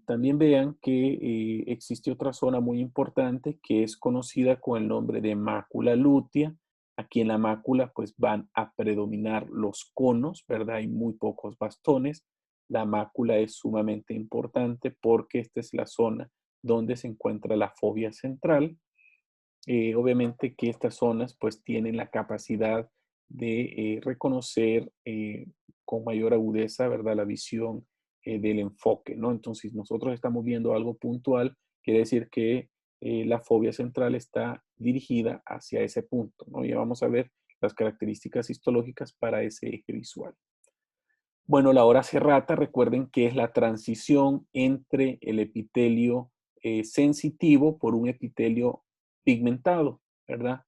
También vean que existe otra zona muy importante que es conocida con el nombre de mácula lútea. Aquí en la mácula pues van a predominar los conos, ¿verdad? Hay muy pocos bastones. La mácula es sumamente importante porque esta es la zona donde se encuentra la fobia central. Obviamente que estas zonas pues tienen la capacidad de reconocer con mayor agudeza, ¿verdad? La visión del enfoque, ¿no? Entonces, nosotros estamos viendo algo puntual, quiere decir que la fobia central está dirigida hacia ese punto, ¿no? Ya vamos a ver las características histológicas para ese eje visual. Bueno, la hora serrata, recuerden que es la transición entre el epitelio sensitivo por un epitelio pigmentado, ¿verdad?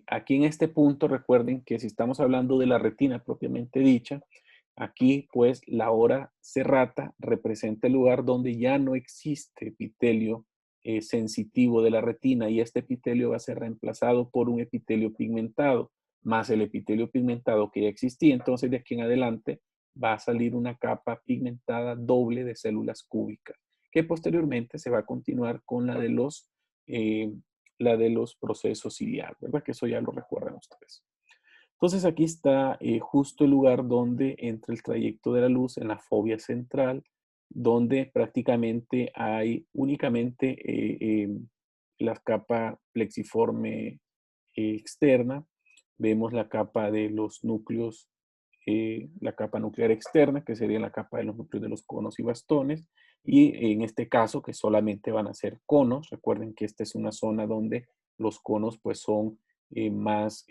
Aquí en este punto, recuerden que si estamos hablando de la retina propiamente dicha, aquí pues la hora serrata representa el lugar donde ya no existe epitelio sensitivo de la retina y este epitelio va a ser reemplazado por un epitelio pigmentado, más el epitelio pigmentado que ya existía. Entonces de aquí en adelante va a salir una capa pigmentada doble de células cúbicas, que posteriormente se va a continuar con eh, la de los procesos ciliares, ¿verdad? Que eso ya lo recuerdan ustedes. Entonces aquí está justo el lugar donde entra el trayecto de la luz en la fobia central, donde prácticamente hay únicamente la capa plexiforme externa. Vemos la capa de los núcleos, la capa nuclear externa, que sería la capa de los núcleos de los conos y bastones. Y en este caso, que solamente van a ser conos. Recuerden que esta es una zona donde los conos pues son más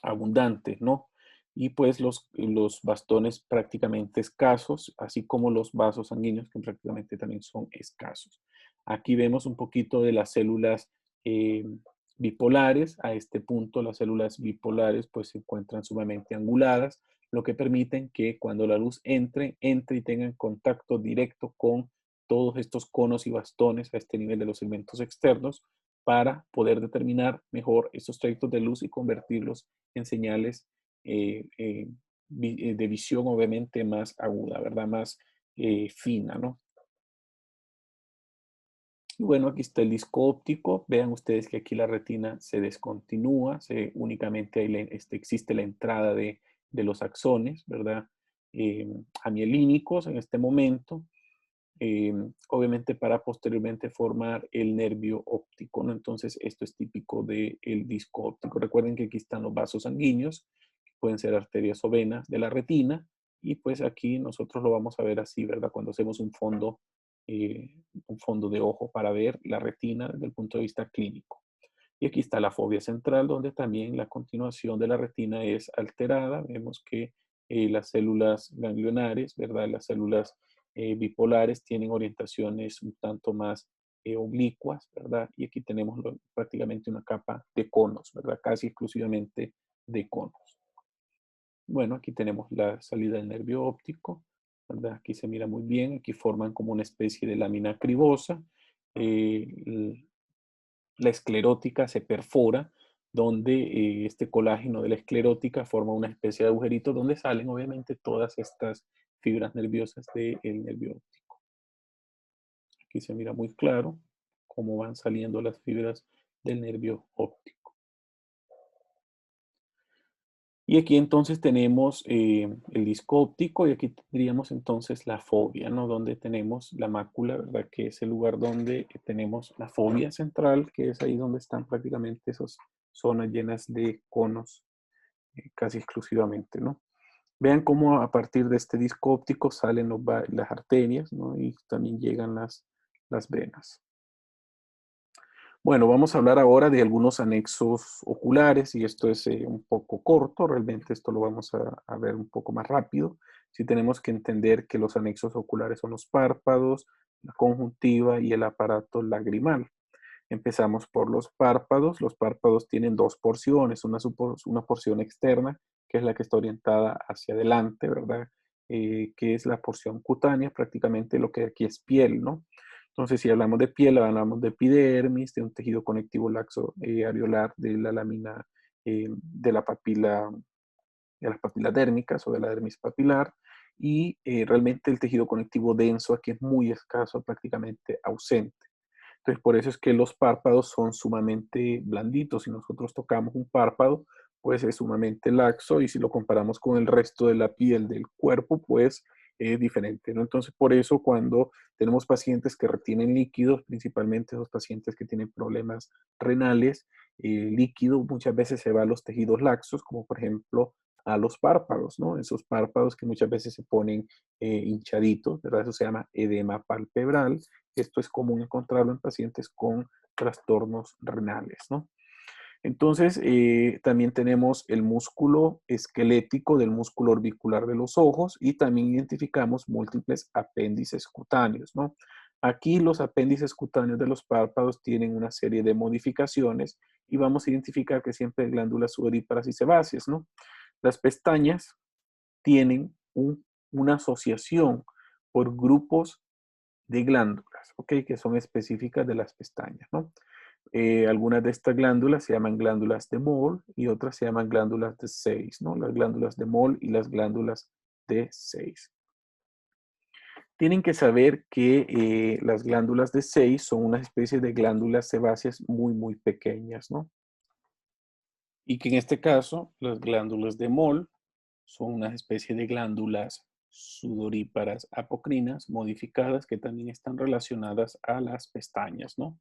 abundantes, ¿no? Y pues los bastones prácticamente escasos, así como los vasos sanguíneos que prácticamente también son escasos. Aquí vemos un poquito de las células bipolares. A este punto las células bipolares pues se encuentran sumamente anguladas, lo que permiten que cuando la luz entre y tengan contacto directo con todos estos conos y bastones a este nivel de los segmentos externos para poder determinar mejor estos trayectos de luz y convertirlos en señales de visión obviamente más aguda, ¿verdad? Más fina, ¿no? Y bueno, aquí está el disco óptico. Vean ustedes que aquí la retina se descontinúa, únicamente existe la entrada de los axones, ¿verdad? Amielínicos en este momento, obviamente para posteriormente formar el nervio óptico, ¿no? Entonces, esto es típico del disco óptico. Recuerden que aquí están los vasos sanguíneos, que pueden ser arterias o venas de la retina, y pues aquí nosotros lo vamos a ver así, ¿verdad? Cuando hacemos eh, un fondo de ojo para ver la retina desde el punto de vista clínico. Y aquí está la fobia central, donde también la continuación de la retina es alterada. Vemos que las células ganglionares, ¿verdad? Las células bipolares tienen orientaciones un tanto más oblicuas, ¿verdad? Y aquí tenemos prácticamente una capa de conos, ¿verdad? Casi exclusivamente de conos. Bueno, aquí tenemos la salida del nervio óptico, ¿verdad? Aquí se mira muy bien, aquí forman como una especie de lámina cribosa. La esclerótica se perfora, donde este colágeno de la esclerótica forma una especie de agujerito donde salen obviamente todas estas fibras nerviosas del nervio óptico. Aquí se mira muy claro cómo van saliendo las fibras del nervio óptico. Y aquí entonces tenemos el disco óptico y aquí tendríamos entonces la fovea, ¿no? Donde tenemos la mácula, ¿verdad? Que es el lugar donde tenemos la fovea central, que es ahí donde están prácticamente esas zonas llenas de conos casi exclusivamente, ¿no? Vean cómo a partir de este disco óptico salen las arterias, ¿no? Y también llegan las venas. Bueno, vamos a hablar ahora de algunos anexos oculares y esto es un poco corto, realmente esto lo vamos a ver un poco más rápido. Sí tenemos que entender que los anexos oculares son los párpados, la conjuntiva y el aparato lagrimal. Empezamos por los párpados. Los párpados tienen dos porciones, una porción externa, que es la que está orientada hacia adelante, ¿verdad? Que es la porción cutánea, prácticamente lo que aquí es piel, ¿no? Entonces, si hablamos de piel, hablamos de epidermis, de un tejido conectivo laxo areolar de la lámina de las papilas dérmicas o de la dermis papilar, y realmente el tejido conectivo denso aquí es muy escaso, prácticamente ausente. Entonces, por eso es que los párpados son sumamente blanditos. Si nosotros tocamos un párpado, pues es sumamente laxo y si lo comparamos con el resto de la piel del cuerpo, pues es diferente, ¿no? Entonces, por eso cuando tenemos pacientes que retienen líquidos, principalmente esos pacientes que tienen problemas renales, líquido muchas veces se va a los tejidos laxos, como por ejemplo a los párpados, ¿no? Esos párpados que muchas veces se ponen hinchaditos, ¿verdad? Eso se llama edema palpebral. Esto es común encontrarlo en pacientes con trastornos renales, ¿no? Entonces, también tenemos el músculo esquelético del músculo orbicular de los ojos y también identificamos múltiples apéndices cutáneos, ¿no? Aquí los apéndices cutáneos de los párpados tienen una serie de modificaciones y vamos a identificar que siempre hay glándulas sudoríparas y sebáceas, ¿no? Las pestañas tienen una asociación por grupos de glándulas, ¿ok? Que son específicas de las pestañas, ¿no? Algunas de estas glándulas se llaman glándulas de Moll y otras se llaman glándulas de Sayce, ¿no? Las glándulas de Moll y las glándulas de Sayce. Tienen que saber que las glándulas de Sayce son una especie de glándulas sebáceas muy, muy pequeñas, ¿no? Y que en este caso, las glándulas de Moll son una especie de glándulas sudoríparas apocrinas modificadas que también están relacionadas a las pestañas, ¿no?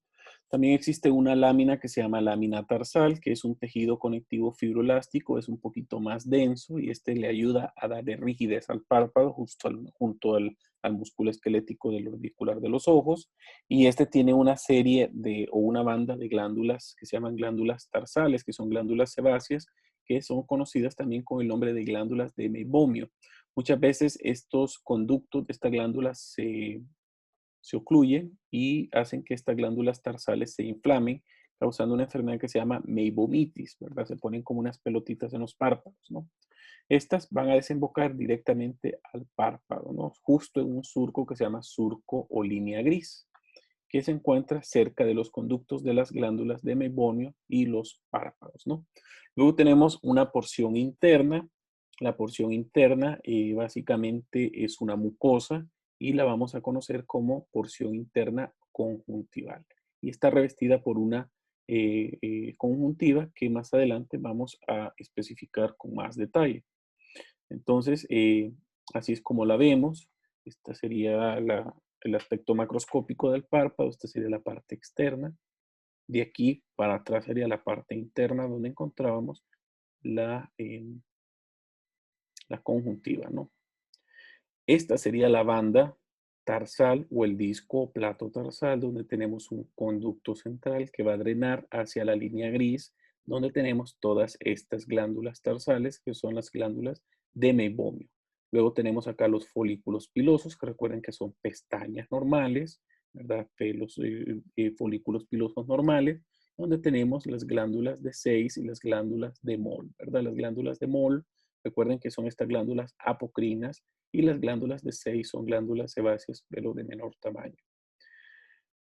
También existe una lámina que se llama lámina tarsal, que es un tejido conectivo fibroelástico, es un poquito más denso y este le ayuda a darle rigidez al párpado junto al músculo esquelético del orbicular de los ojos. Y este tiene una serie o una banda de glándulas que se llaman glándulas tarsales, que son glándulas sebáceas, que son conocidas también con el nombre de glándulas de meibomio. Muchas veces estos conductos de estas glándulas se ocluyen y hacen que estas glándulas tarsales se inflamen, causando una enfermedad que se llama meibomitis, ¿verdad? Se ponen como unas pelotitas en los párpados, ¿no? Estas van a desembocar directamente al párpado, ¿no? Justo en un surco que se llama surco o línea gris, que se encuentra cerca de los conductos de las glándulas de meibomio y los párpados, ¿no? Luego tenemos una porción interna. La porción interna básicamente es una mucosa y la vamos a conocer como porción interna conjuntival. Y está revestida por una conjuntiva que más adelante vamos a especificar con más detalle. Entonces, así es como la vemos. Esta sería el aspecto macroscópico del párpado. Esta sería la parte externa. De aquí para atrás sería la parte interna donde encontrábamos la conjuntiva, ¿no? Esta sería la banda tarsal o el disco o plato tarsal, donde tenemos un conducto central que va a drenar hacia la línea gris, donde tenemos todas estas glándulas tarsales, que son las glándulas de meibomio. Luego tenemos acá los folículos pilosos, que recuerden que son pestañas normales, ¿verdad? Folículos pilosos normales, donde tenemos las glándulas de Seyss y las glándulas de Moll, ¿verdad? Las glándulas de Moll, recuerden que son estas glándulas apocrinas y las glándulas de Seyss son glándulas sebáceas, pero de menor tamaño.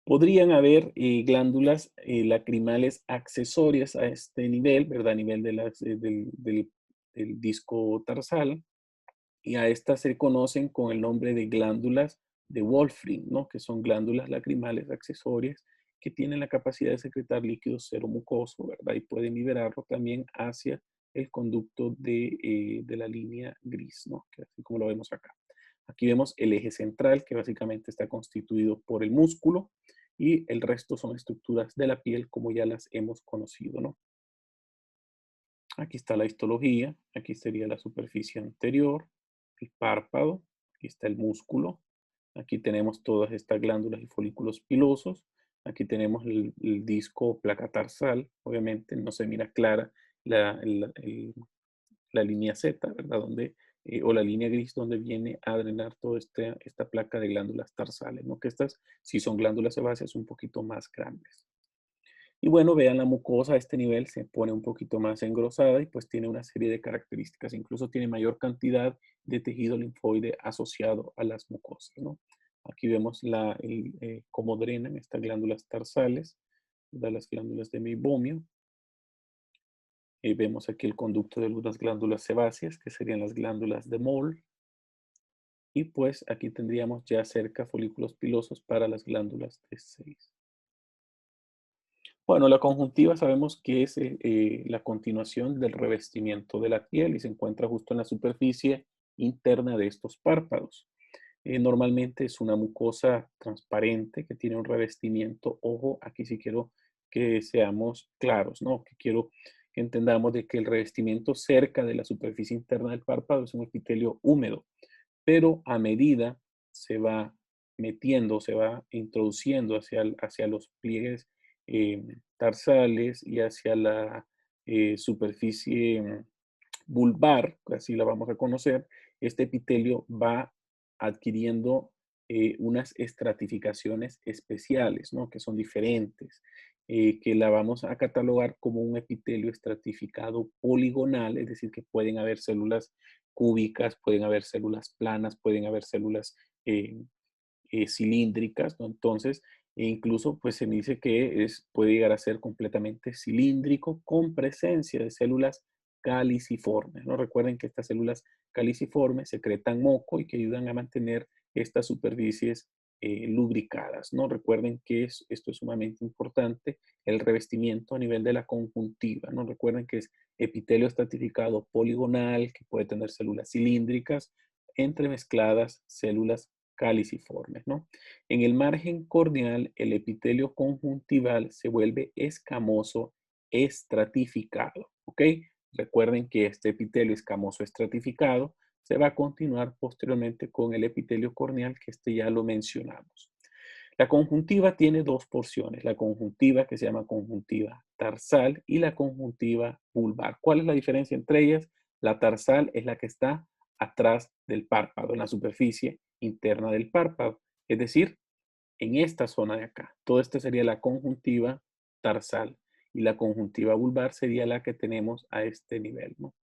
Podrían haber glándulas lacrimales accesorias a este nivel, ¿verdad? A nivel de del disco tarsal, y a estas se conocen con el nombre de glándulas de Wolfram, ¿no? Que son glándulas lacrimales accesorias que tienen la capacidad de secretar líquido seromucoso, ¿verdad? Y pueden liberarlo también hacia el conducto de la línea gris, ¿no? Que así como lo vemos acá. Aquí vemos el eje central, que básicamente está constituido por el músculo, y el resto son estructuras de la piel como ya las hemos conocido, ¿no? Aquí está la histología, aquí sería la superficie anterior, el párpado, aquí está el músculo, aquí tenemos todas estas glándulas y folículos pilosos, aquí tenemos el disco o placa tarsal, obviamente no se mira clara la, la línea Z, ¿verdad? Donde, o la línea gris donde viene a drenar toda esta placa de glándulas tarsales, ¿no? Que estas, si son glándulas sebáceas, un poquito más grandes. Y bueno, vean la mucosa a este nivel se pone un poquito más engrosada y pues tiene una serie de características. Incluso tiene mayor cantidad de tejido linfoide asociado a las mucosas, ¿no? Aquí vemos cómo drenan estas glándulas tarsales, las glándulas de meibomio. Vemos aquí el conducto de algunas glándulas sebáceas, que serían las glándulas de Moll. Y pues aquí tendríamos ya cerca folículos pilosos para las glándulas de Seyss. Bueno, la conjuntiva sabemos que es la continuación del revestimiento de la piel y se encuentra justo en la superficie interna de estos párpados. Normalmente es una mucosa transparente que tiene un revestimiento. Ojo, aquí sí quiero que seamos claros, ¿no? Que quiero que entendamos de que el revestimiento cerca de la superficie interna del párpado es un epitelio húmedo, pero a medida se va metiendo, se va introduciendo hacia los pliegues tarsales y hacia la superficie vulvar, así la vamos a conocer, este epitelio va adquiriendo unas estratificaciones especiales, ¿no? Que son diferentes, que la vamos a catalogar como un epitelio estratificado poligonal, es decir, que pueden haber células cúbicas, pueden haber células planas, pueden haber células eh, cilíndricas, ¿no? Entonces, incluso pues se dice que puede llegar a ser completamente cilíndrico con presencia de células caliciformes, ¿no? Recuerden que estas células caliciformes secretan moco y que ayudan a mantener estas superficies lubricadas, ¿no? Recuerden que esto es sumamente importante, el revestimiento a nivel de la conjuntiva, ¿no? Recuerden que es epitelio estratificado poligonal, que puede tener células cilíndricas, entremezcladas células caliciformes, ¿no? En el margen corneal, el epitelio conjuntival se vuelve escamoso estratificado, ¿ok? Recuerden que este epitelio escamoso estratificado se va a continuar posteriormente con el epitelio corneal, que este ya lo mencionamos. La conjuntiva tiene dos porciones, la conjuntiva que se llama conjuntiva tarsal y la conjuntiva vulvar. ¿Cuál es la diferencia entre ellas? La tarsal es la que está atrás del párpado, en la superficie interna del párpado, es decir, en esta zona de acá. Todo esto sería la conjuntiva tarsal y la conjuntiva vulvar sería la que tenemos a este nivel, ¿no?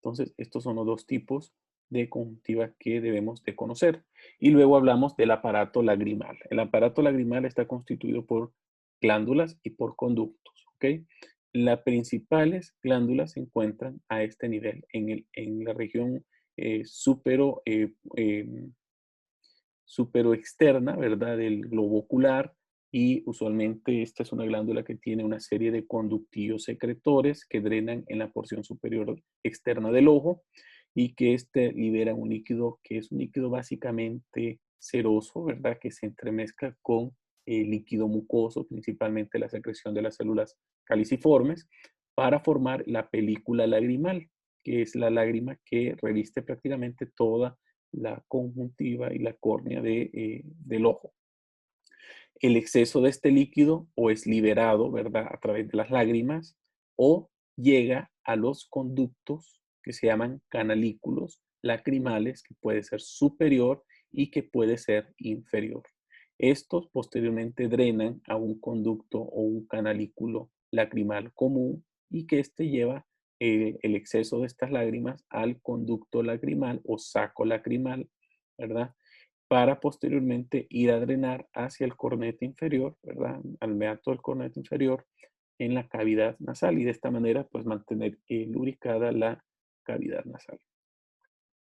Entonces, estos son los dos tipos de conjuntiva que debemos de conocer. Y luego hablamos del aparato lagrimal. El aparato lagrimal está constituido por glándulas y por conductos, ¿ok? Las principales glándulas se encuentran a este nivel, en la región supero, superoexterna, ¿verdad? Del globo ocular, y usualmente esta es una glándula que tiene una serie de conductillos secretores que drenan en la porción superior externa del ojo y que este libera un líquido que es un líquido básicamente ceroso, ¿verdad? Que se entremezcla con el líquido mucoso, principalmente la secreción de las células caliciformes, para formar la película lagrimal, que es la lágrima que reviste prácticamente toda la conjuntiva y la córnea del ojo. El exceso de este líquido o es liberado, ¿verdad?, a través de las lágrimas o llega a los conductos que se llaman canalículos lacrimales, que puede ser superior y que puede ser inferior. Estos posteriormente drenan a un conducto o un canalículo lacrimal común y que éste lleva el exceso de estas lágrimas al conducto lacrimal o saco lacrimal, ¿verdad? Para posteriormente ir a drenar hacia el cornete inferior, ¿verdad? Al meato del cornete inferior en la cavidad nasal y de esta manera pues mantener lubricada la cavidad nasal.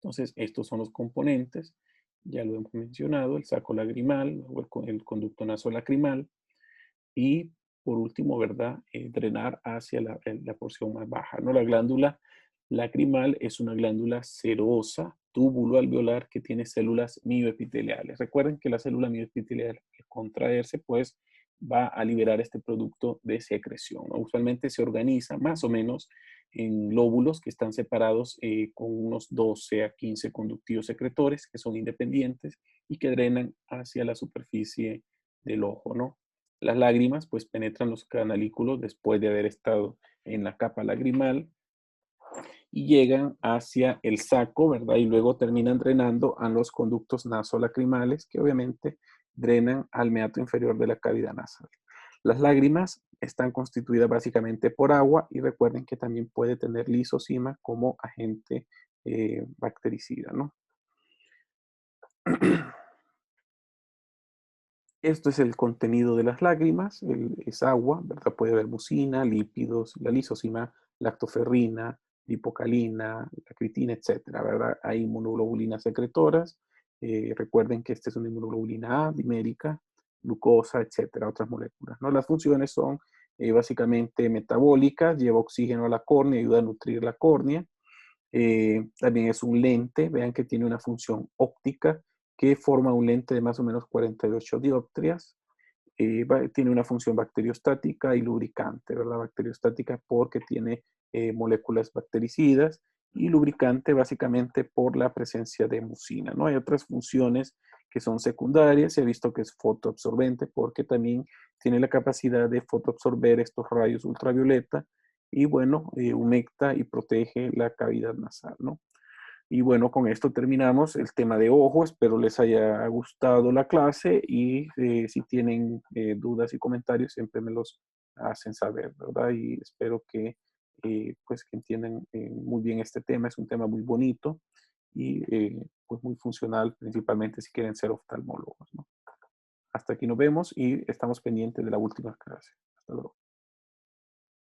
Entonces, estos son los componentes, ya lo hemos mencionado, el saco lagrimal o el conducto nasolacrimal y por último, ¿verdad? Drenar hacia la porción más baja, ¿no? La glándula lacrimal es una glándula serosa, túbulo alveolar que tiene células mioepiteliales. Recuerden que la célula mioepitelial al contraerse, pues va a liberar este producto de secreción, ¿no? Usualmente se organiza más o menos en lóbulos que están separados con unos 12 a 15 conductivos secretores que son independientes y que drenan hacia la superficie del ojo, ¿no? Las lágrimas pues penetran los canalículos después de haber estado en la capa lagrimal y llegan hacia el saco, ¿verdad? Y luego terminan drenando a los conductos nasolacrimales que obviamente drenan al meato inferior de la cavidad nasal. Las lágrimas están constituidas básicamente por agua y recuerden que también puede tener lisozima como agente bactericida, ¿no? Esto es el contenido de las lágrimas, es agua, ¿verdad? Puede haber mucina, lípidos, la lisozima, lactoferrina, lipocalina, la critina, etcétera, ¿verdad? Hay inmunoglobulinas secretoras. Recuerden que esta es una inmunoglobulina A, dimérica, glucosa, etcétera, otras moléculas, ¿no? Las funciones son básicamente metabólicas, lleva oxígeno a la córnea, ayuda a nutrir la córnea. También es un lente, vean que tiene una función óptica que forma un lente de más o menos 48 dioptrias. Tiene una función bacteriostática y lubricante, ¿verdad? Bacteriostática porque tiene moléculas bactericidas y lubricante básicamente por la presencia de mucina, ¿no? Hay otras funciones que son secundarias, se ha visto que es fotoabsorbente porque también tiene la capacidad de fotoabsorber estos rayos ultravioleta y bueno, humecta y protege la cavidad nasal, ¿no? Y bueno, con esto terminamos el tema de ojo. Espero les haya gustado la clase y si tienen dudas y comentarios siempre me los hacen saber, ¿verdad? Y espero que pues que entiendan muy bien este tema. Es un tema muy bonito y pues muy funcional, principalmente si quieren ser oftalmólogos, ¿no? Hasta aquí nos vemos y estamos pendientes de la última clase. Hasta luego.